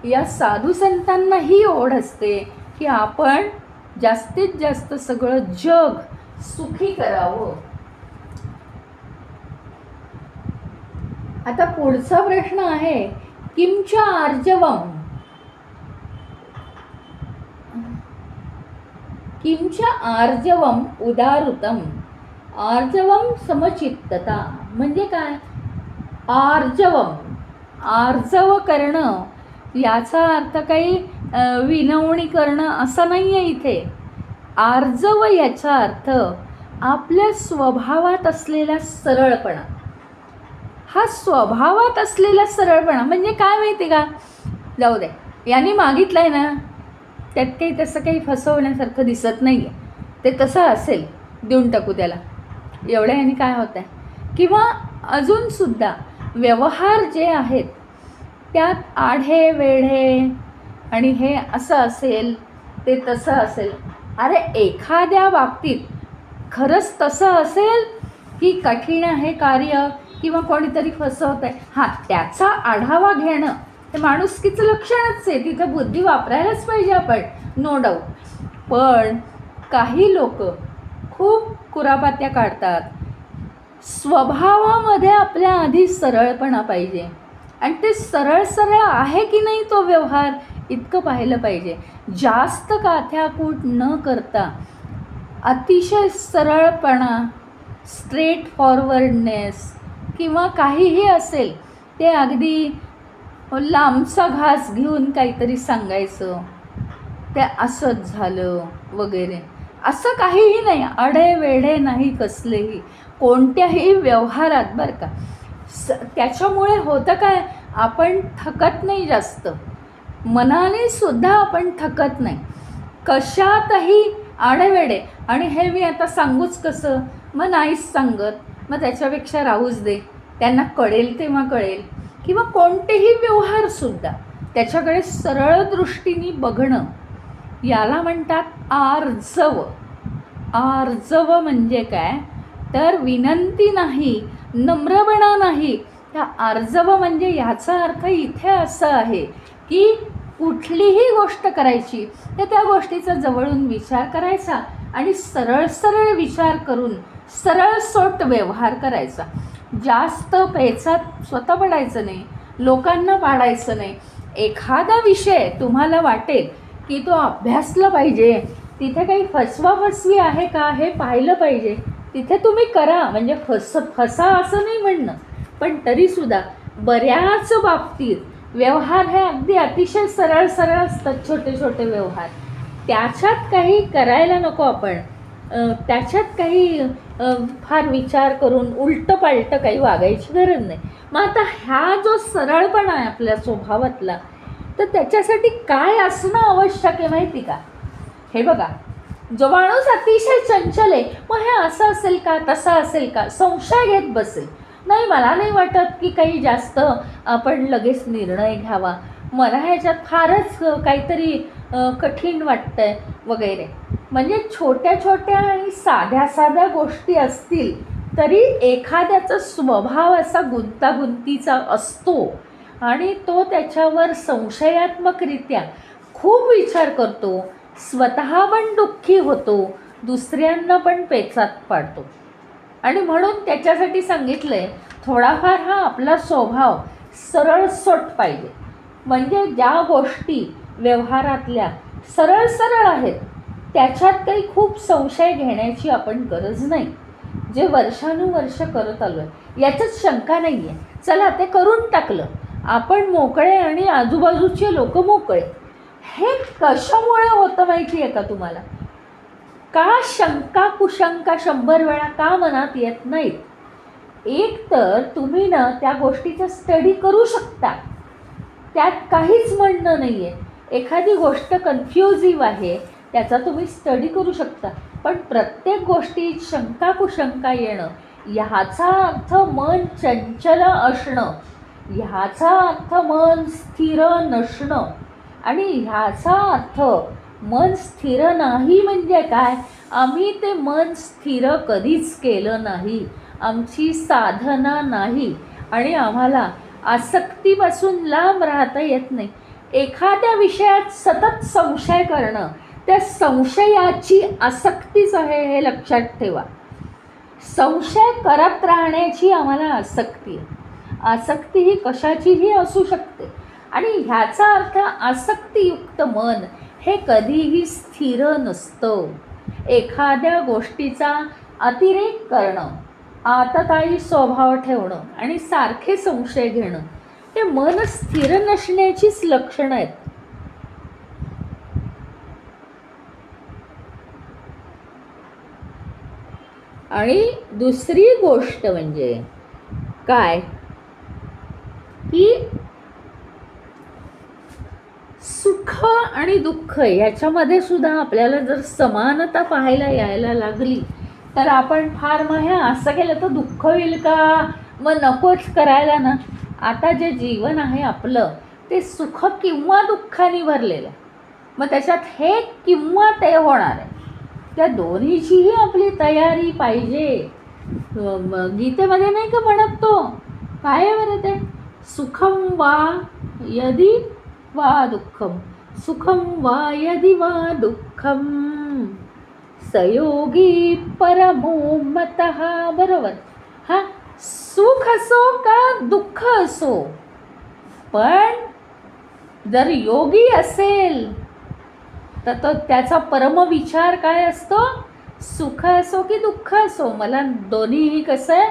या साधू संतांना ही ओढ असते की आपण जास्तीत जास्त सगळं जग सुखी करावं. आता पुढचा प्रश्न आहे, किंच आर्जवम. किंच आर्जवम उदारुतम. आर्जवम समचित्तता म्हणजे काय? आर्जवम, आर्जव करणं याचा अर्थ काही विनवणी करणं असा नाही आहे इथे. आर्जव याचा अर्थ आपल्या स्वभावात असलेला सरळपणा. हा स्वभावात असलेला सरळपणा म्हणजे काय माहिती का? जाऊ दे, यांनी मागितलं आहे ना, त्यात काही तसं काही फसवण्यासारखं दिसत नाही आहे, ते तसं असेल देऊन टाकू त्याला, एवढ्या यांनी काय होत आहे. किंवा अजूनसुद्धा व्यवहार जे आहेत त्यात आढे वेढे आणि हे असं असेल ते तसं असेल. अरे एखाद्या बाबतीत खरंच तसं असेल की कठीण आहे कार्य किंवा कोणीतरी फसवत आहे, हां त्याचा आढावा घेणं ते माणुसकीचं लक्षणच आहे, तिथं बुद्धी वापरायलाच पाहिजे आपण, नो डाऊट. पण काही लोक खूप कुरापात्या काढतात. स्वभावामध्ये आपल्या आधी सरळपणा पाहिजे आणि ते सरळ सरळ आहे की नाही तो व्यवहार इतकं पाहिलं पाहिजे. जास्त काथ्याकूट न करता अतिशय सरळपणा, स्ट्रेट फॉरवर्डनेस किंवा काहीही असेल ते अगदी लांबचा घास घेऊन काहीतरी सांगायचं, ते असंच झालं वगैरे, असं काहीही नाही. अडे वेढे नाही कसलेही कोणत्याही व्यवहारात बरं का. त्याच्यामुळे होतं काय, आपण थकत नाही जास्त, मनाने सुद्धा आपण थकत नाही कशातही आडेवेडे. आणि हे मी आता सांगूच कसं, मग नाहीच सांगत, मग त्याच्यापेक्षा राहूच दे, त्यांना कळेल तेव्हा कळेल. किंवा कोणतेही व्यवहारसुद्धा त्याच्याकडे सरळ दृष्टीने बघणं, याला म्हणतात आर्जव. आर्जव म्हणजे काय तर विनंती नाही, नम्रपणा नाही. त्या आर्जव म्हणजे ह्याचा अर्थ इथे असं आहे की कुठलीही गोष्ट करायची तर त्या गोष्टीचा जवळून विचार करायचा आणि सरळ सरळ विचार करून सरळसोट व्यवहार करायचा. जास्त पेचात स्वतः पडायचं नाही, लोकांना पाडायचं नाही. एखादा विषय तुम्हाला वाटेल की तो अभ्यासला पाहिजे, तिथे काही फसवाफसवी आहे का हे पाहिलं पाहिजे, तिथे तुम्ही करा. म्हणजे फसा असं नाही म्हणणं, पण तरीसुद्धा बऱ्याच बाबतीत व्यवहार हे अगदी अतिशय सरळ सरळ असतात, छोटे छोटे व्यवहार. त्याच्यात काही करायला नको आपण, त्याच्यात काही फार विचार करून उलटं पालटं काही वागायची गरज नाही. मग आता हा जो सरळपणा आहे आपल्या स्वभावातला, तर त्याच्यासाठी काय असणं आवश्यक आहे माहिती का? हे बघा, जो माणूस अतिशय चंचल आहे, मग हे असं असेल का तसं असेल का संशय घेत बसेल, नाही मला नाही वाटत की काही जास्त आपण लगेच निर्णय घ्यावा, मला ह्याच्यात फारच काहीतरी कठीण वाटतं आहे वगैरे. म्हणजे छोट्या छोट्या आणि साध्या साध्या गोष्टी असतील तरी एखाद्याचा स्वभाव असा गुंतागुंतीचा असतो आणि तो त्याच्यावर संशयात्मकरित्या खूप विचार करतो, स्वतः पण दुःखी होतो, दुसऱ्यांना पण पेचात पाडतो. आणि म्हणून त्याच्यासाठी सांगितलं आहे थोडाफार हा आपला स्वभाव सरळसोट पाहिजे. म्हणजे ज्या गोष्टी व्यवहारातल्या सरळ सरळ आहेत त्याच्यात काही खूप संशय घेण्याची आपण गरज नाही. जे वर्षानुवर्ष करत आलो आहे याच्यात शंका नाही आहे, चला ते करून टाकलं, आपण मोकळे आणि आजूबाजूचे लोक मोकळे. हे कशामुळे होतं माहिती आहे का तुम्हाला? का शंका कुशंका 100 वेळा का मनात येत नाहीत? एक तर तुम्ही ना त्या गोष्टीचा स्टडी करू शकता, त्यात काहीच म्हणणं नाही आहे. एखादी गोष्ट कन्फ्युजिव्ह आहे त्याचा तुम्ही स्टडी करू शकता, पण प्रत्येक गोष्टीत शंका कुशंका येणं, ह्याचा अर्थ मन चंचल असणं, ह्याचा अर्थ मन स्थिर नसणं, आणि ह्याचा अर्थ मन स्थिर नाही म्हणजे काय? आम्ही ते मन स्थिर कधीच केलं नाही, आमची साधना नाही, आणि आम्हाला आसक्तीपासून लांब राहता येत नाही. एखाद्या विषयात सतत संशय करणं, त्या संशयाची आसक्तीच आहे हे लक्षात ठेवा. संशय करत राहण्याची आम्हाला आसक्ती आहे. आसक्ती ही कशाचीही असू शकते, आणि ह्याचा अर्थ आसक्तीयुक्त मन हे कधीही स्थिर नसतं. एखाद्या गोष्टीचा अतिरेक करणं, आततायी स्वभाव ठेवणं आणि सारखे संशय घेणं हे मन स्थिर नसण्याचीच लक्षणं आहेत. आणि दुसरी गोष्ट म्हणजे काय की सुख आणि दुःख ह्याच्यामध्ये सुद्धा आपल्याला जर समानता पाहायला यायला लागली तर आपण फार असं केलं तर दुःख होईल का, मग नकोच करायला ना. आता जे जीवन आहे आपलं ते सुख किंवा दुःखाने भरलेलं, मग त्याच्यात हे किंवा ते होणार आहे, त्या दोन्हीचीही आपली तयारी पाहिजे. गीतेमध्ये नाही का म्हणत तो काय आहे बरं ते, सुखम वा यदि वा दुःखम, सुखम वा यदि वा दुःखम सयोगी परमो मतः. बरोबर. हां, सुख असो का दुःख असो, पण जर योगी असेल तर तो त्याचा परमविचार काय असतो, सुख असो की दुःख असो मला दोन्हीही कसं आहे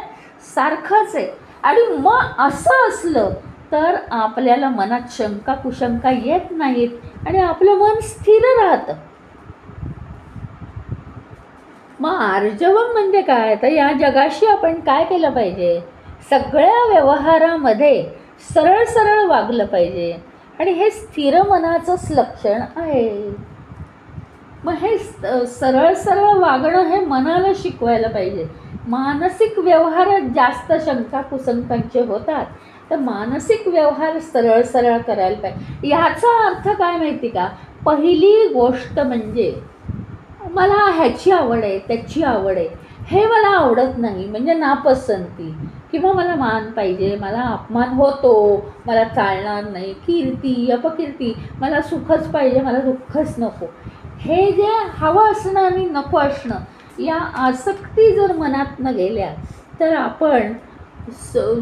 सारखंच आहे. आणि मग असं असलं तर आपल्याला मनात शंका कुशंका येत नाहीत आणि आपलं मन स्थिर राहतं. मग आर्जवम म्हणजे काय, तर या जगाशी आपण काय केलं पाहिजे, सगळ्या व्यवहारामध्ये सरळ सरळ वागलं पाहिजे, आणि हे स्थिर मनाचंच लक्षण आहे. मग हे सरळ सरळ वागणं हे मनाला शिकवायला पाहिजे. मानसिक व्यवहारात जास्त शंका कुशंकांचे होतात, तर मानसिक व्यवहार सरळ सरळ करायला पाहिजे. ह्याचा अर्थ काय माहिती का, पहिली गोष्ट म्हणजे मला ह्याची आवड आहे त्याची आवड आहे हे मला आवडत नाही म्हणजे नापसंती, किंवा मला मान पाहिजे मला अपमान होतो मला चालणार नाही, कीर्ती अपकीर्ती, मला सुखच पाहिजे मला दुःखच नको, हे जे हवं असणं आणि नको असणं या आसक्ती जर मनात न गेल्या तर आपण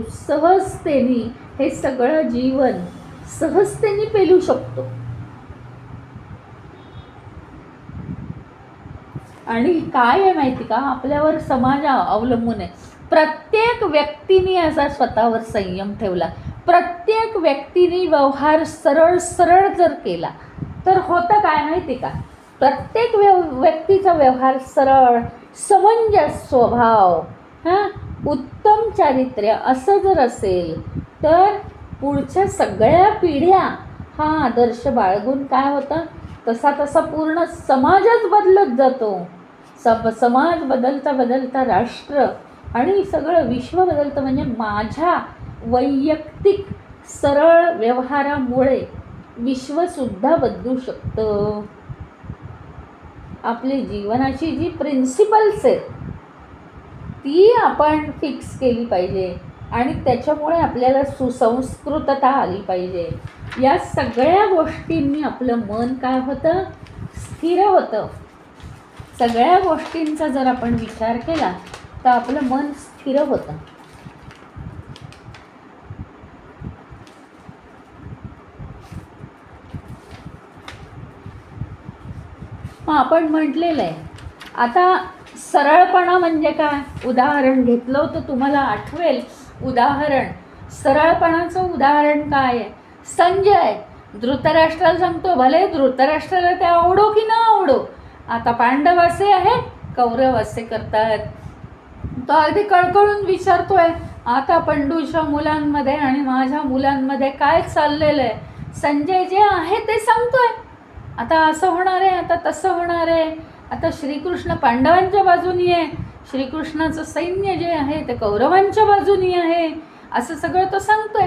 सहजतेने हे सगळं जीवन सहजतेने पेलू शकतो. आणि काय आहे माहिती का, आपल्यावर समाज अवलंबून आहे. प्रत्येक व्यक्तीने असा स्वतःवर संयम ठेवला, प्रत्येक व्यक्तीने व्यवहार सरळ सरळ जर केला तर होतं काय माहिती का, प्रत्येक व्यक्तीचा व्यवहार सरळ, समंजस स्वभाव, उत्तम चारित्र्य असं जर असेल तर पुढच्या सगळ्या पिढ्या हा आदर्श बाळगून काय होतं, तसा तसा पूर्ण समाजच बदलत जातो. समाज बदलता बदलता राष्ट्र आणि सगळं विश्व बदलतं. म्हणजे माझ्या वैयक्तिक सरळ व्यवहारामुळे विश्वसुद्धा बदलू शकतं. आपली जीवनाची जी प्रिन्सिपल्स आहेत ती आपण फिक्स केली पाहिजे आणि त्याच्यामुळे आपल्याला सुसंस्कृतता आली पाहिजे. या सगळ्या गोष्टींनी आपलं मन काय होतं, स्थिर होतं. सगळ्या गोष्टींचा जर आपण विचार केला तर आपलं मन स्थिर होतं. मग आपण म्हटलेलं आहे. आता सरळपणा म्हणजे काय, उदाहरण घेतलं होतं तुम्हाला आठवेल उदाहरण. सरळपणाचं उदाहरण काय आहे, संजय धृतराष्ट्राला सांगतो, भले धृतराष्ट्राला ते आवडो की न आवडो आता पांडव असे आहे, कौरव असे करतात. तो अगदी कळकळून विचारतोय, आता पंडूच्या मुलांमध्ये आणि माझ्या मुलांमध्ये काय चाललेलं आहे. संजय जे आहे ते सांगतोय, आता असं होणार आहे, आता तसं होणार आहे, आता श्रीकृष्ण पांडवांच्या बाजूनी आहे, श्रीकृष्णाचं सैन्य जे आहे ते कौरवांच्या बाजूनी आहे, असं सगळं तो सांगतोय.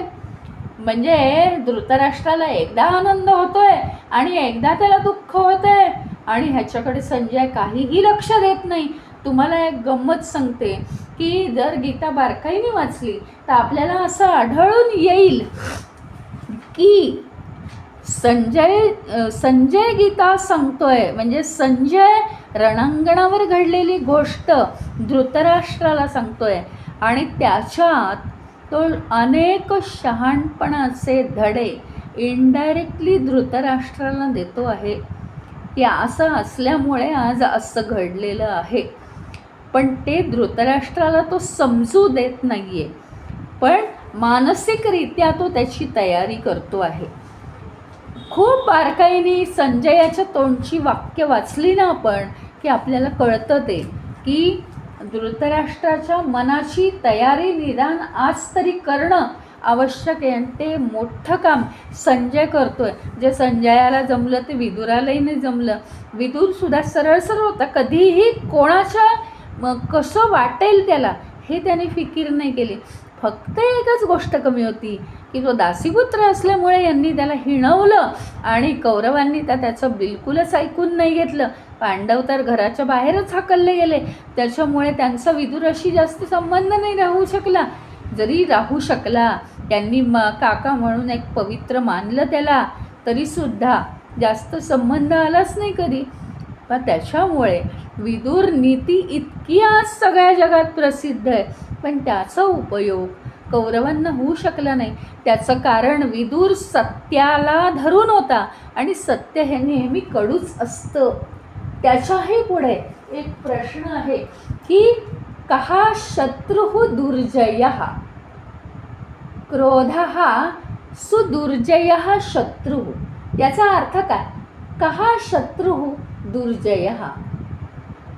म्हणजे धृतराष्ट्राला एकदा आनंद होतोय आणि एकदा त्याला दुःख होतंय आणि ह्याच्याकडे संजय काहीही लक्ष देत नाही. तुम्हाला एक गंमत सांगते की जर गीता बारकाईने वाचली तर आपल्याला असं आढळून येईल की संजय गीता सांगतोय, म्हणजे संजय रणांगणावर घडलेली गोष्ट धृतराष्ट्राला सांगतोय आणि त्याच्यात तो अनेक शहाणपणाचे धडे इनडायरेक्टली धृतराष्ट्राला देतो आहे की असं असल्यामुळे आज असं घडलेलं आहे. पण ते धृतराष्ट्राला तो समजू देत नाही आहे, पण मानसिकरित्या तो त्याची तयारी करतो आहे. खूप बारकाईने संजयाच्या तोंडची वाक्य वाचली ना आपण की आपल्याला कळतं ते की धृतराष्ट्राच्या मनाची तयारी निदान आज तरी करणं आवश्यक आहे. आणि ते मोठं काम संजय करतोय. जे संजयाला जमलं ते विदुरालाही नाही जमलं. विदुरसुद्धा सरळ होता, कधीही कोणाच्या कसं वाटेल त्याला हे त्याने फिकीर नाही केली. फक्त एकच गोष्ट कमी होती की तो दासीपुत्र असल्यामुळे यांनी त्याला हिणवलं आणि कौरवांनी त्याचं बिलकुलच ऐकून नाही घेतलं. पांडव तर घराच्या बाहेरच हाकलले गेले, त्याच्यामुळे त्यांचा विदुराशी जास्त संबंध नाही राहू शकला. जरी राहू शकला, त्यांनी काका म्हणून एक पवित्र मानलं त्याला, तरीसुद्धा जास्त संबंध आलाच नाही कधी. पण त्याच्यामुळे विदुर नीती इतकी आज सगळ्या जगात प्रसिद्ध आहे, पण त्याचा उपयोग कौरवांना होऊ शकला नाही. त्याचं कारण विदुर सत्याला धरून होता आणि सत्य हे नेहमी कडूच असतं. त्याच्याही पुढे एक प्रश्न आहे की कहा शत्रुः दुर्जयः, क्रोधः सुदुर्जयः शत्रुः. याचा अर्थ काय? कहा शत्रुः दुर्जयः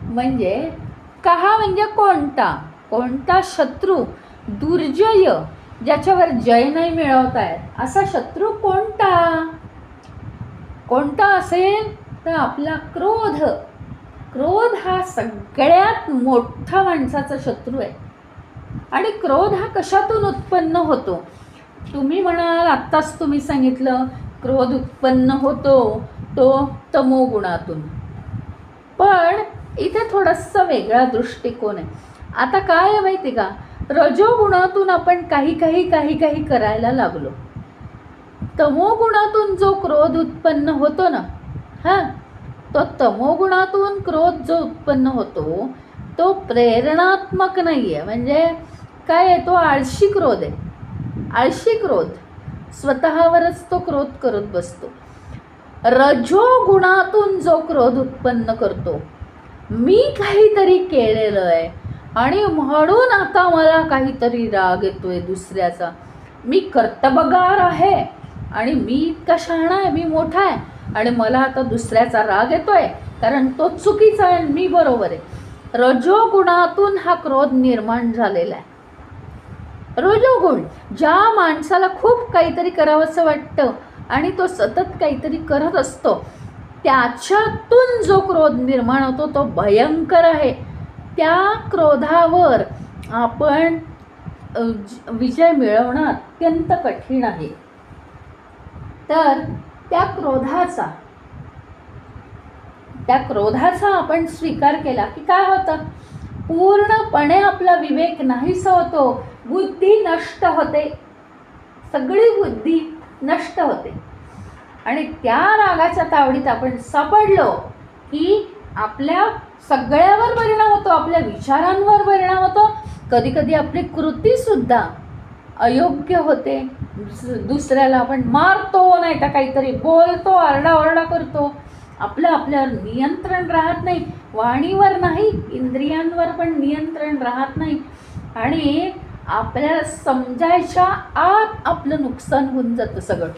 म्हणजे कहा म्हणजे कोणता शत्रू, दुर्जय ज्याच्यावर जय नाही मिळवता येत असा शत्रू कोणता असेल तर आपला क्रोध हा सगळ्यात मोठा माणसाचा शत्रू आहे. आणि क्रोध हा कशातून उत्पन्न होतो? तुम्ही म्हणाल, आत्ताच तुम्ही सांगितलं क्रोध उत्पन्न होतो तो तमोगुणातून, पण इथे थोडासा वेगळा दृष्टिकोन आहे. आता काय आहे माहिती का, रजोगुणातून आपण काही करायला लागलो. तमोगुणातून जो क्रोध उत्पन्न होतो ना, तो तमोगुणातून क्रोध जो उत्पन्न होतो तो प्रेरणात्मक नाही आहे. म्हणजे काय आहे, तो आळशी क्रोध आहे. आळशी क्रोध स्वतःवरच तो क्रोध करत बसतो. रजोगुणातून जो क्रोध उत्पन्न करतो, मी काहीतरी केलेलं आहे आणि म्हणून आता मला काहीतरी राग येतोय दुसऱ्याचा, मी कर्तबगार आहे आणि मी इतका शहाणा आहे, मी मोठा आहे आणि मला आता दुसऱ्याचा राग येतोय कारण तो चुकीचा आहे आणि मी बरोबर आहे. रजोगुणातून हा क्रोध निर्माण झालेला आहे. रजोगुण ज्या माणसाला खूप काहीतरी करावंसं वाटतं आणि तो सतत काहीतरी करत असतो, त्याच्यातून जो क्रोध निर्माण होतो तो भयंकर आहे. त्या क्रोधावर आपण विजय मिळवणं अत्यंत कठीण आहे. तर त्या क्रोधाचा आपण स्वीकार केला की काय होतं, पूर्णपणे आपला विवेक नाहीसा होतो, बुद्धी नष्ट होते, सगळी बुद्धी नष्ट होते. आणि त्या रागाच्या तावडीत आपण सापडलो की आपल्या सगळ्यावर परिणाम होतो, आपल्या विचारांवर परिणाम होतो, कधीकधी आपली कृतीसुद्धा अयोग्य होते. दुसऱ्याला आपण मारतो, नाही तर काहीतरी बोलतो, आरडाओरडा करतो. आपल्यावर नियंत्रण राहत नाही, वाणीवर नाही इंद्रियांवर पण नियंत्रण राहत नाही. आणि आपल्याला समजायच्या आत आपलं नुकसान होऊन जातं सगळं.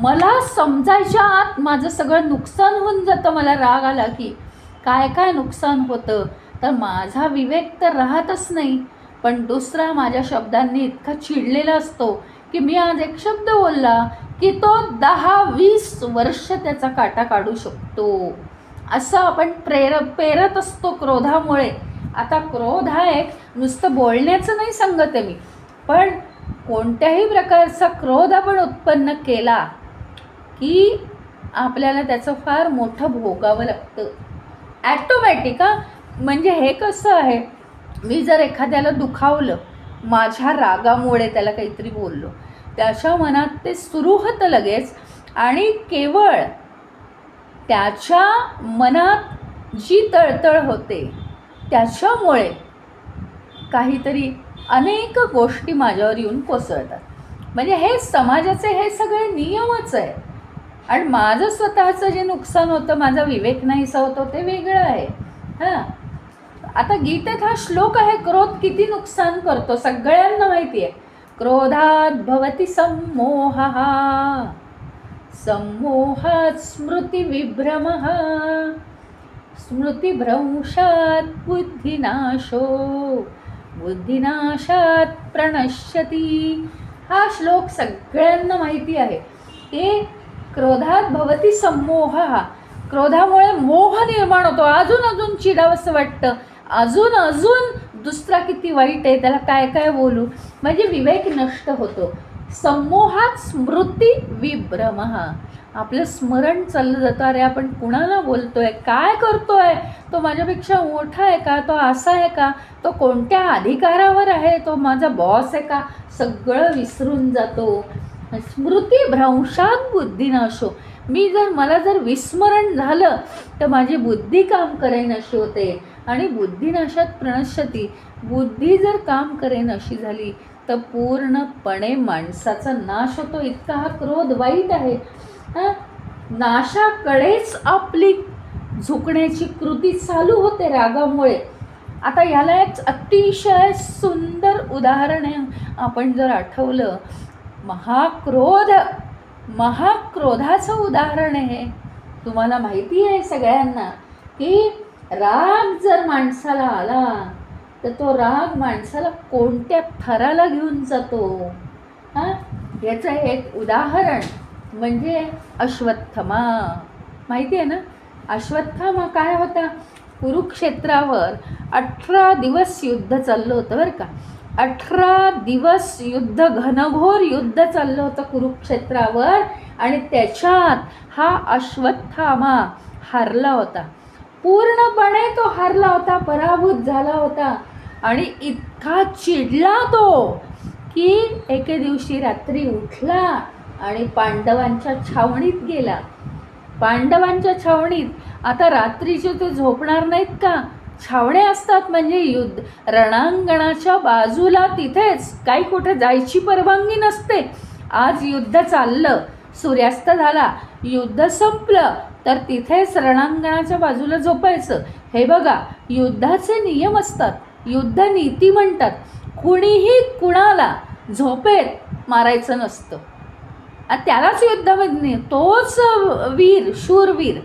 मला समजायच्या आत माझं सगळं नुकसान होऊन जातं मला राग आला की. काय काय नुकसान होतं, तर माझा विवेक तर राहतच नाही, पण दुसरा माझ्या शब्दांनी इतका चिडलेला असतो की मी आज एक शब्द बोलला की तो 10-20 वर्ष त्याचा काटा काढू शकतो. असं आपण पेरत असतो क्रोधामुळे. आता क्रोध हा एक नुसतं बोलण्याचं नाही सांगते मी, पण कोणत्याही प्रकारचा क्रोध आपण उत्पन्न केला की आपल्याला त्याचं फार मोठं भोगावं लागतं ॲटोमॅटिक. म्हणजे हे कसं आहे, मी जर एखाद्याला दुखावलं, माझ्या रागामुळे त्याला काहीतरी बोललो, त्याच्या मनात ते सुरू होतं लगेच, आणि केवळ त्याच्या मनात जी तळतळ होते त्याच्यामुळे काहीतरी अनेक गोष्टी माझ्यावर येऊन कोसळतात. म्हणजे हे समाजाचे हे सगळे नियमच आहे. आणि माझं स्वतःचं जे नुकसान होतं, माझा विवेक नाहीसा होतो, ते वेगळं आहे. हां, आता गीतेत हा श्लोक आहे, क्रोध किती नुकसान करतो सगळ्यांना माहिती आहे. क्रोधात भवति सम्मोहः, सम्मोहात् स्मृतिविभ्रमः, स्मृतिभ्रंशात् बुद्धिनाशो, बुद्धिनाशात् प्रणश्यति. हा श्लोक सगळ्यांना माहिती आहे की क्रोधात भवति सम्मोहः, क्रोधामुळे मोह निर्माण होतो, अजून अजून चिडावंसं वाटतं, अजून अजून दुसरा किती वाईट आहे, त्याला काय काय बोलू, म्हणजे विवेक नष्ट होतो. सम्मोहात स्मृती विभ्रमः, आपलं स्मरण चाललं जातं, अरे आपण कुणाला बोलतोय, काय करतोय, तो माझ्यापेक्षा मोठा आहे का, तो असा आहे का, तो कोणत्या अधिकारावर आहे, तो माझा बॉस आहे का, सगळं विसरून जातो. स्मृतिभ्रंशात बुद्धिनाशो, मला जर विस्मरण झालं तर माझी बुद्धी काम करेनाशी होते, आणि बुद्धिनाशात प्रणश्यती, बुद्धी जर काम करेनाशी झाली तर पूर्णपणे माणसाचा नाश होतो. इतका हा क्रोध वाईट आहे. नाशाकडेच आपली झुकण्याची कृती चालू होते रागामुळे. आता ह्याला एक अतिशय सुंदर उदाहरण आहे, आपण जर आठवलं, महाक्रोधाचं उदाहरण आहे. तुम्हाला माहिती आहे सगळ्यांना की राग जर माणसाला आला तर तो राग माणसाला कोणत्या थराला घेऊन जातो. याचं एक उदाहरण म्हणजे अश्वत्थामा. माहिती आहे ना, अश्वत्थामा काय होता, कुरुक्षेत्रावर 18 दिवस युद्ध चाललं होतं बरं का. 18 दिवस युद्ध, घनघोर युद्ध चाललं होतं कुरुक्षेत्रावर, आणि त्याच्यात हा अश्वत्थामा हारला होता. पूर्णपणे तो हारला होता, पराभूत झाला होता, आणि इतका चिडला तो की एके दिवशी रात्री उठला आणि पांडवांच्या छावणीत गेला. पांडवांच्या छावणीत, आता रात्रीचे ते झोपणार नाहीत का, छावण्या असतात म्हणजे युद्ध रणांगणाच्या बाजूला, तिथेच, काही कुठे जायची परवानगी नसते. आज युद्ध चाललं, सूर्यास्त झाला, युद्ध संपलं तर तिथेच रणांगणाच्या बाजूला झोपायचं. हे बघा, युद्धाचे नियम असतात, युद्ध नीती म्हणतात. कुणीही कुणाला झोपेत मारायचं नसतं, त्यालाच युद्धामध्ये, तोच वीर, शूरवीर.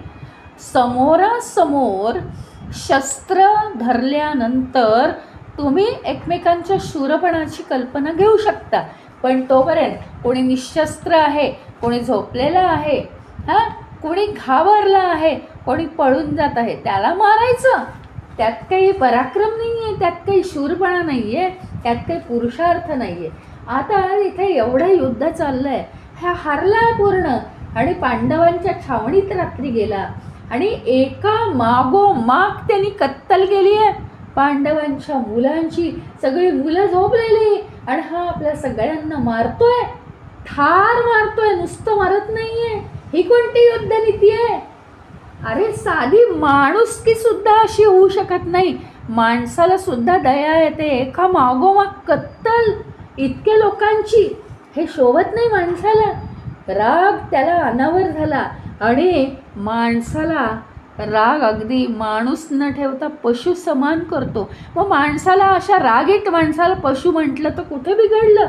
समोरासमोर शस्त्र धरल्यानंतर तुम्ही एकमेकांच्या शूरपणाची कल्पना घेऊ शकता, पण तोपर्यंत कोणी निशस्त्र आहे, कोणी झोपलेलं आहे, कोणी घाबरला आहे, कोणी पळून जात आहे, त्याला मारायचं. त्यात काही पराक्रम नाही आहे, त्यात काही शूरपणा नाही आहे, त्यात काही पुरुषार्थ नाही आहे. आता इथे एवढं युद्ध चाललं आहे, हा हारला पूर्ण, आणि पांडवांच्या छावणीत रात्री गेला, आणि एका मागोमाग त्यांनी कत्तल केली आहे पांडवांच्या मुलांची. सगळी मुलं झोपलेली, आणि हा आपल्या सगळ्यांना मारतोय, ठार मारतोय, नुसतं मारत नाहीये. ही कोणती युद्धनीती आहे? अरे साधी माणुसकी सुद्धा अशी होऊ शकत नाही, माणसाला सुद्धा दया येते. एका मागोमाग कत्तल इतके लोकांची, हे शोभत नाही माणसाला. राग त्याला अनावर झाला, आणि माणसाला राग अगदी माणूस न ठेवता पशु समान करतो. मग माणसाला, अशा रागीट माणसाला पशु म्हटलं तर कुठे बिघडलं?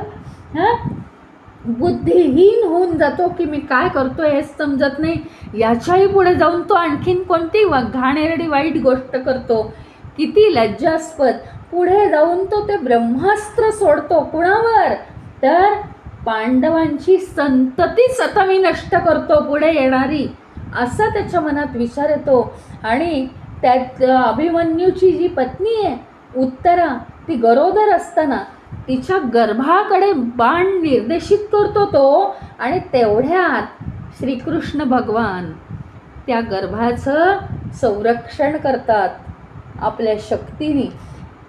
बुद्धिहीन होऊन जातो की मी काय करतोय हेच समजत नाही. याच्याही पुढे जाऊन तो आणखीन कोणती घाणेरडी वाईट गोष्ट करतो, किती लज्जास्पद. पुढे जाऊन तो ते ब्रह्मास्त्र सोडतो. कुणावर? तर पांडवांची संततीच आता मी नष्ट करतो पुढे येणारी, असा त्याच्या मनात विचार येतो. आणि त्यात अभिमन्यूची जी पत्नी आहे उत्तरा, ती गरोदर असताना तिच्या गर्भाकडे बाण निर्देशित करतो तो. आणि तेवढ्यात श्रीकृष्ण भगवान त्या गर्भाचं संरक्षण करतात आपल्या शक्तीने.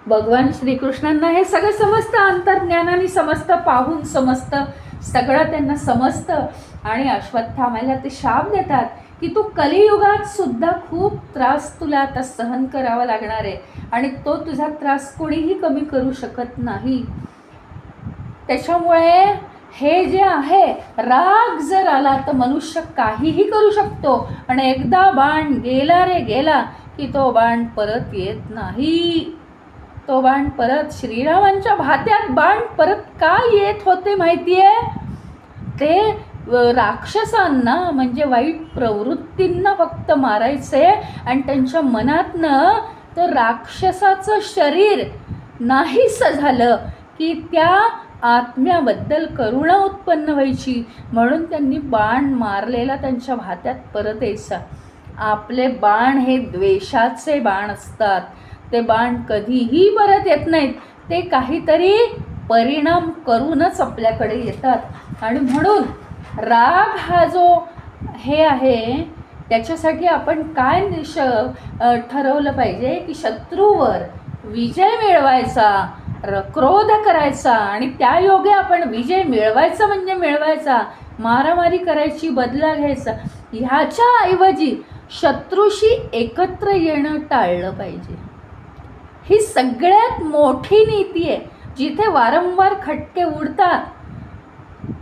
भगवान श्रीकृष्णांना हे सगळं समजतं, अंतर्ज्ञानाने समजतं, पाहून समजतं, सगळं त्यांना समजतं. आणि अश्वत्थाम्याला ते शाप देतात की तू कलियुगात सुद्धा खूप त्रास तुला आता सहन करावा लागणार आहे आणि तो तुझा त्रास कोणीही कमी करू शकत नाही. त्याच्यामुळे हे जे आहे, राग जर आला तर मनुष्य काहीही करू शकतो. आणि एकदा बाण गेला रे गेला की तो बाण परत येत नाही. तो बाण परत, श्रीरामांच्या भात्यात बाण परत का येत होते माहिती आहे? ते राक्षसांना म्हणजे वाईट प्रवृत्तींना फक्त मारायचे आणि त्यांच्या मनातनं तर राक्षसाचं शरीर नाहीसं झालं की त्या आत्म्याबद्दल करुणा उत्पन्न व्हायची. म्हणून त्यांनी बाण मारलेला त्यांच्या भात्यात परत यायचा. आपले बाण हे द्वेषाचे बाण असतात. ते बाण कधीही परत येत नाहीत, ते काहीतरी परिणाम करूनच आपल्याकडे येतात. आणि म्हणून राग हा जो हे आहे, त्याच्यासाठी आपण काय ठरवलं पाहिजे की शत्रूवर विजय मिळवायचा, क्रोध करायचा. आणि त्या योगे आपण विजय मिळवायचा म्हणजे मिळवायचा, मारामारी करायची, बदला घ्यायचा. ह्याच्या ऐवजी शत्रूशी एकत्र येणं टाळलं पाहिजे. ही सगळ्यात मोठी नीती आहे. जिथे वारंवार खटके उडतात,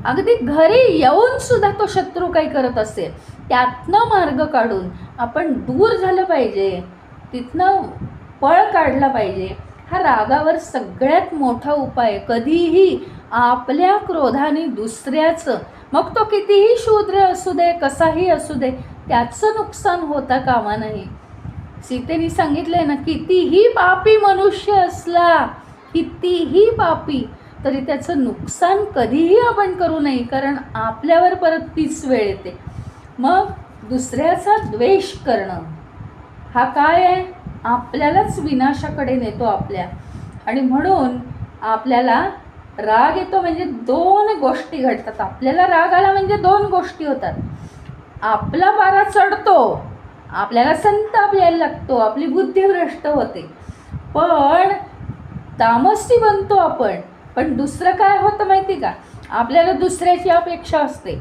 अगदी घरी येऊन सुद्धा तो शत्रू काही करत असेल, त्यातनं मार्ग काढून आपण दूर झालं पाहिजे, तिथनं पळ काढला पाहिजे. हा रागावर सगळ्यात मोठा उपाय. कधीही आपल्या क्रोधाने दुसऱ्याचं, मग तो कितीही शूद्र असू दे, कसाही असू दे, त्याचं नुकसान होता कामा नाही. सीतेने सांगितलंय ना, कितीही पापी मनुष्य असला, कितीही पापी, तरी त्याचं नुकसान कधीही आपण करू नये, कारण आपल्यावर परत तीच वेळ येते. मग दुसऱ्याचा द्वेष करणं हा काय आहे? आपल्यालाच विनाशाकडे नेतो आपल्या. आणि म्हणून आपल्याला राग येतो म्हणजे दोन गोष्टी घडतात. आपल्याला राग आला म्हणजे दोन गोष्टी होतात. आपला पारा चढतो, आपल्याला संताप यायला लागतो, आपली बुद्धी भ्रष्ट होते, पण तामसी बनतो आपण. पण दुसरं काय होतं माहिती का? आपल्याला दुसऱ्याची अपेक्षा असते.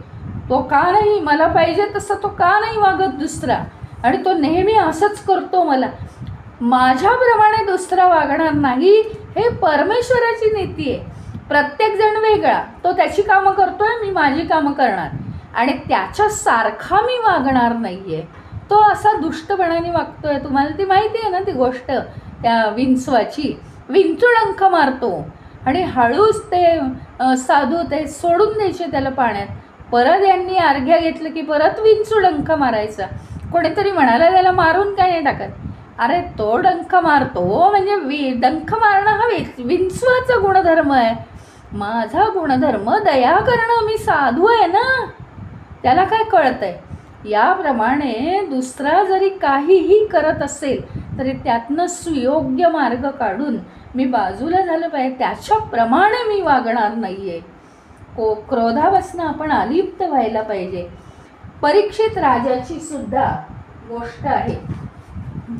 तो का नाही, मला पाहिजे तसं तो का नाही वागत दुसरा, आणि तो नेहमी असंच करतो, मला माझ्याप्रमाणे दुसरा वागणार नाही. हे परमेश्वराची नीती आहे. प्रत्येकजण वेगळा, तो त्याची कामं करतोय, मी माझी कामं करणार, आणि त्याच्यासारखा मी वागणार नाही आहे. तो असा दुष्टपणाने वागतोय. तुम्हाला ती माहिती आहे ना ती गोष्ट, त्या विंचवाची. विंचूडंख मारतो आणि हळूच ते साधू ते सोडून द्यायचे त्याला पाण्यात. परत यांनी अर्घ्य घेतलं की परत विंचूडंख मारायचा. कोणीतरी म्हणाला त्याला मारून काय नाही टाकत. अरे तो डंख मारतो म्हणजे डंख मारणं हा विंचवाचा गुणधर्म आहे. माझा गुणधर्म दया करणं, मी साधू आहे ना, त्याला काय कळतंय? याप्रमाणे दुसरा जरी काहीही करत असेल तरी त्यातनं सुयोग्य मार्ग काढून मी बाजूला झालं पाहिजे, त्याच्याप्रमाणे मी वागणार नाही आहे. क्रोधापासून आपण अलिप्त व्हायला पाहिजे. परीक्षित राजाची सुद्धा गोष्ट आहे.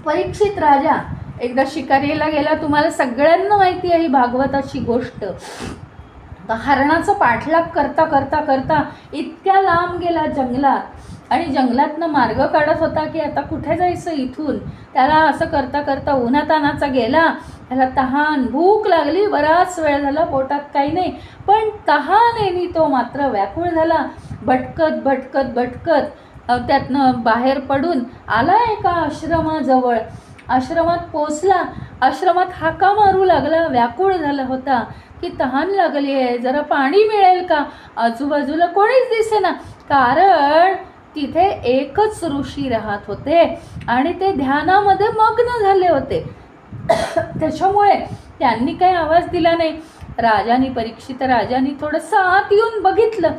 परीक्षित राजा एकदा शिकारीला गेला. तुम्हाला सगळ्यांना माहिती आहे ही भागवताची गोष्ट. हरणाचा पाठलाग करता करता करता इतक्या लांब गेला जंगलात, आणि जंगलातनं मार्ग काढत होता की आता कुठे जायचं इथून. त्याला असं करता करता उन्हातानाचा गेला. त्याला तहान भूक लागली, बराच वेळ झाला, पोटात काही नाही, पण तहानेनी तो मात्र व्याकुळ झाला. भटकत भटकत भटकत त्यातनं बाहेर पडून आला एका आश्रमाजवळ. आश्रमात पोचला. आश्रमात हाका मारू लागला, व्याकुळ झाला होता. की तहान लागली आहे, जरा पाणी मिळेल का. आजूबाजूला कोणीच दिसेना, कारण तिथे एकच ऋषी राहत होते आणि ते ध्यानामध्ये मग्न झाले होते. त्याच्यामुळे त्यांनी काही आवाज दिला नाही. राजाने, परीक्षित राजाने थोडंसं आत येऊन बघितलं.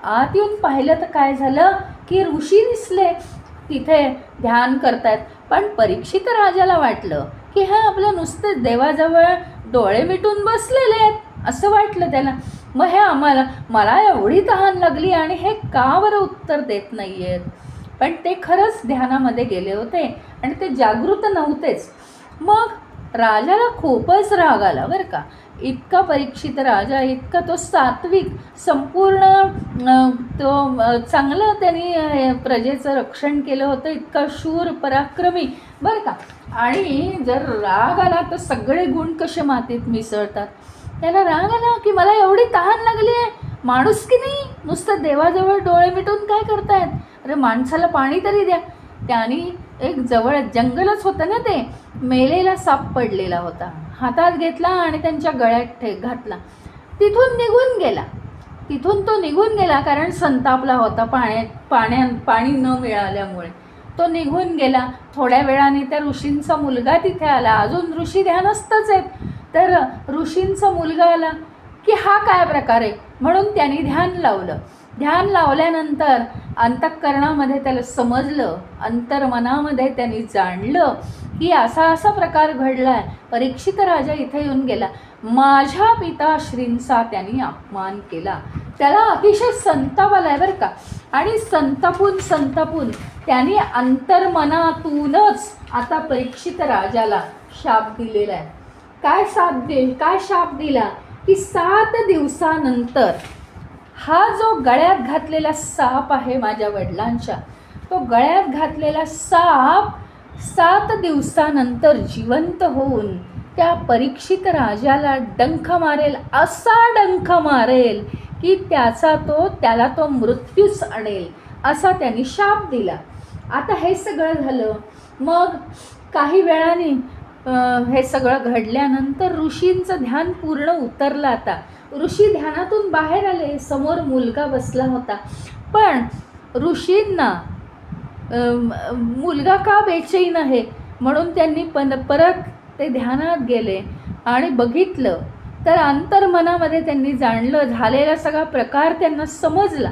आत येऊन पाहिलं तर काय झालं की ऋषी दिसले तिथे ध्यान करतायत. पण परीक्षित राजाला वाटलं की हा आपलं नुसते देवाजवळ डोळे मिटून बसलेले आहेत असं वाटलं त्याला. मग हे मला एवढी तहान लागली आणि हे का बरं उत्तर देत नाही आहेत. पण ते खरंच ध्यानामध्ये गेले होते आणि ते जागृत नव्हतेच. मग राजाला खूपच राग आला बरं का. इतका परीक्षित राजा, इतका तो सात्विक, संपूर्ण तो चांगलं त्यांनी प्रजेचं रक्षण केलं होतं, इतका शूर पराक्रमी बरं का. आणि जर राग आला तर सगळे गुण कसे मातीत मिसळतात. त्याला राग आला की मला एवढी तहान लागली आहे, माणूस की नाही, नुसतं देवाजवळ डोळे मिटून काय करतायत, अरे माणसाला पाणी तरी द्या. त्याने एक जवळ जंगलच होतं ना, ते मेलेला साप पडलेला होता, हातात घेतला आणि त्यांच्या गळ्यात घातला. तिथून तो निघून गेला कारण संतापला होता पाणी न मिळाल्यामुळे. तो निघून गेला. थोड्या वेळाने त्या ऋषींचा मुलगा तिथे आला. अजून ऋषी ध्यानस्थच आहेत. तर ऋषींचा मुलगा आला की हा काय प्रकार आहे म्हणून त्यांनी ध्यान लावलं. ध्यान लावल्यानंतर अंतःकरणामध्ये त्याला समजलं, अंतर्मनामध्ये त्यांनी जाणलं की असा प्रकार घडला आहे. परीक्षित राजा इथे येऊन गेला, माझ्या पिताश्रींचा त्यांनी अपमान केला. त्याला अतिशय संताप आला आहे बरं का. आणि संतापून त्यांनी अंतर्मनातूनच आता परीक्षित राजाला शाप दिलेला आहे. काय शाप दिला की 7 दिवसानंतर हा जो गळ्यात घातलेला साप आहे माझ्या वडिलांच्या, तो गळ्यात घातलेला साप 7 दिवसानंतर जिवंत होऊन त्या परीक्षित राजाला डंख मारेल, असा डंख मारेल की त्याला तो मृत्यूच आणेल, असा त्यांनी शाप दिला. आता हे सगळं झालं. मग काही वेळाने हे सगळं घडल्यानंतर ऋषींचं ध्यान पूर्ण उतरलं. आता ऋषी ध्यानातून बाहेर आले. समोर मुलगा बसला होता. पण ऋषींना मुलगा का बेचैन आहे म्हणून त्यांनी परत ते ध्यानात गेले आणि बघितलं तर अंतर्मनामध्ये त्यांनी जाणलं, झालेला सगळा प्रकार त्यांना समजला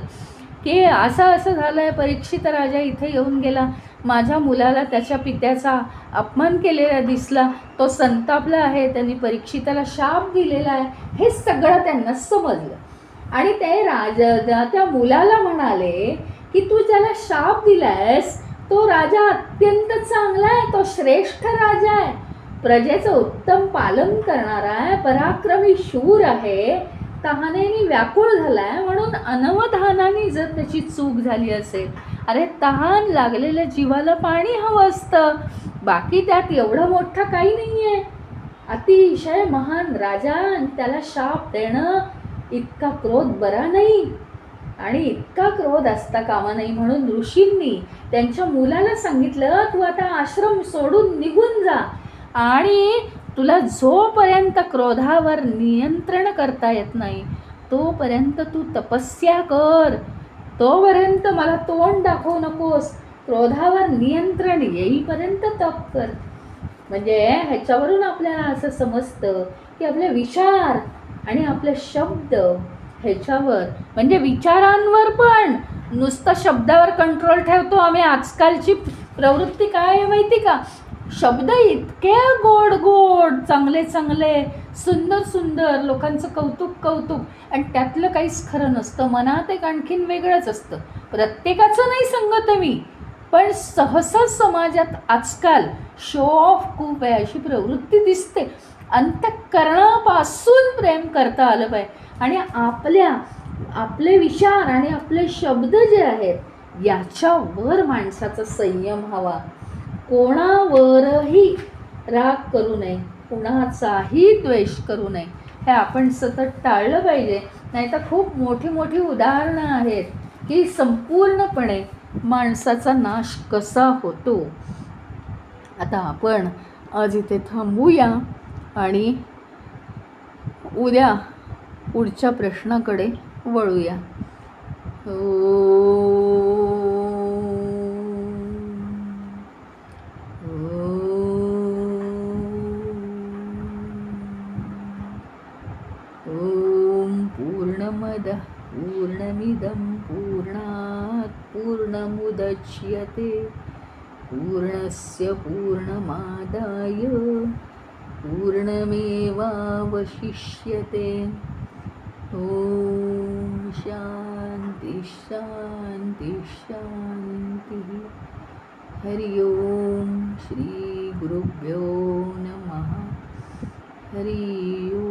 की असं झालं आहे. परीक्षित राजा इथे येऊन गेला, माझ्या मुलाला त्याच्या पित्याचा अपमान केलेला दिसला, तो संतापला आहे, त्यांनी परीक्षिताला शाप दिलेला आहे. हे सगळं त्यांना समजलं. आणि ते त्या मुलाला म्हणाले की तू ज्याला शाप दिलायस तो राजा अत्यंत चांगला आहे, तो श्रेष्ठ राजा आहे, प्रजेचं उत्तम पालन करणारा आहे, पराक्रमी शूर आहे, तहानेने व्याकुळ झाला आहे. म्हणून अनवधानाने जर त्याची चूक झाली असेल, अरे तहान लागलेल्या जीवाला पाणी हवं असतं, बाकी त्यात एवढं मोठं काही नाही आहे. अतिशय महान राजा आणि त्याला शाप देणं इतका क्रोध बरा नाही आणि इतका क्रोध असता कामा नाही. म्हणून ऋषींनी त्यांच्या मुलाला सांगितलं, तू आता आश्रम सोडून निघून जा आणि तुला जोपर्यंत क्रोधावर नियंत्रण करता येत नाही तोपर्यंत तू तपस्या कर, तोपर्यंत मला तोंड दाखवू नकोस, क्रोधावर नियंत्रण येईपर्यंत तप कर. म्हणजे ह्याच्यावरून आपल्याला असं समजतं की आपले विचार आणि आपले शब्द ह्याच्यावर, म्हणजे विचारांवर पण नुसतं शब्दावर कंट्रोल ठेवतो आम्ही. आजकालची प्रवृत्ती काय आहे माहिती का, शब्द इतके गोड चांगले सुंदर लोकांचं कौतुक आणि त्यातलं काहीच खरं नसतं. मनात एक आणखीन वेगळंच असतं. प्रत्येकाचं नाही सांगत मी, पण सहसा समाजात आजकाल शो ऑफ खूप आहे अशी प्रवृत्ती दिसते. अंतःकरणापासून प्रेम करता आलं पाहिजे आणि आपले विचार आणि आपले शब्द जे आहेत याच्यावर माणसाचा संयम हवा. कोणावरही राग करू नये, कुणाचाही द्वेष करू नये, हे आपण सतत टाळलं पाहिजे. नाहीतर खूप मोठी उदाहरणं आहेत की संपूर्णपणे माणसाचा नाश कसा होतो. आता आपण आज इथे थांबूया आणि उद्या पुढच्या प्रश्नाकडे वळूया. ओम पूर्णमदः पूर्णमिदं पूर्णात् पूर्णमुदच्यते पूर्णस्य पूर्णमादाय पूर्णमेवावशिष्यते. ओम शांति शांति शांति. हरि ओम. श्री गुरुभ्यो नमः. हरि ओम.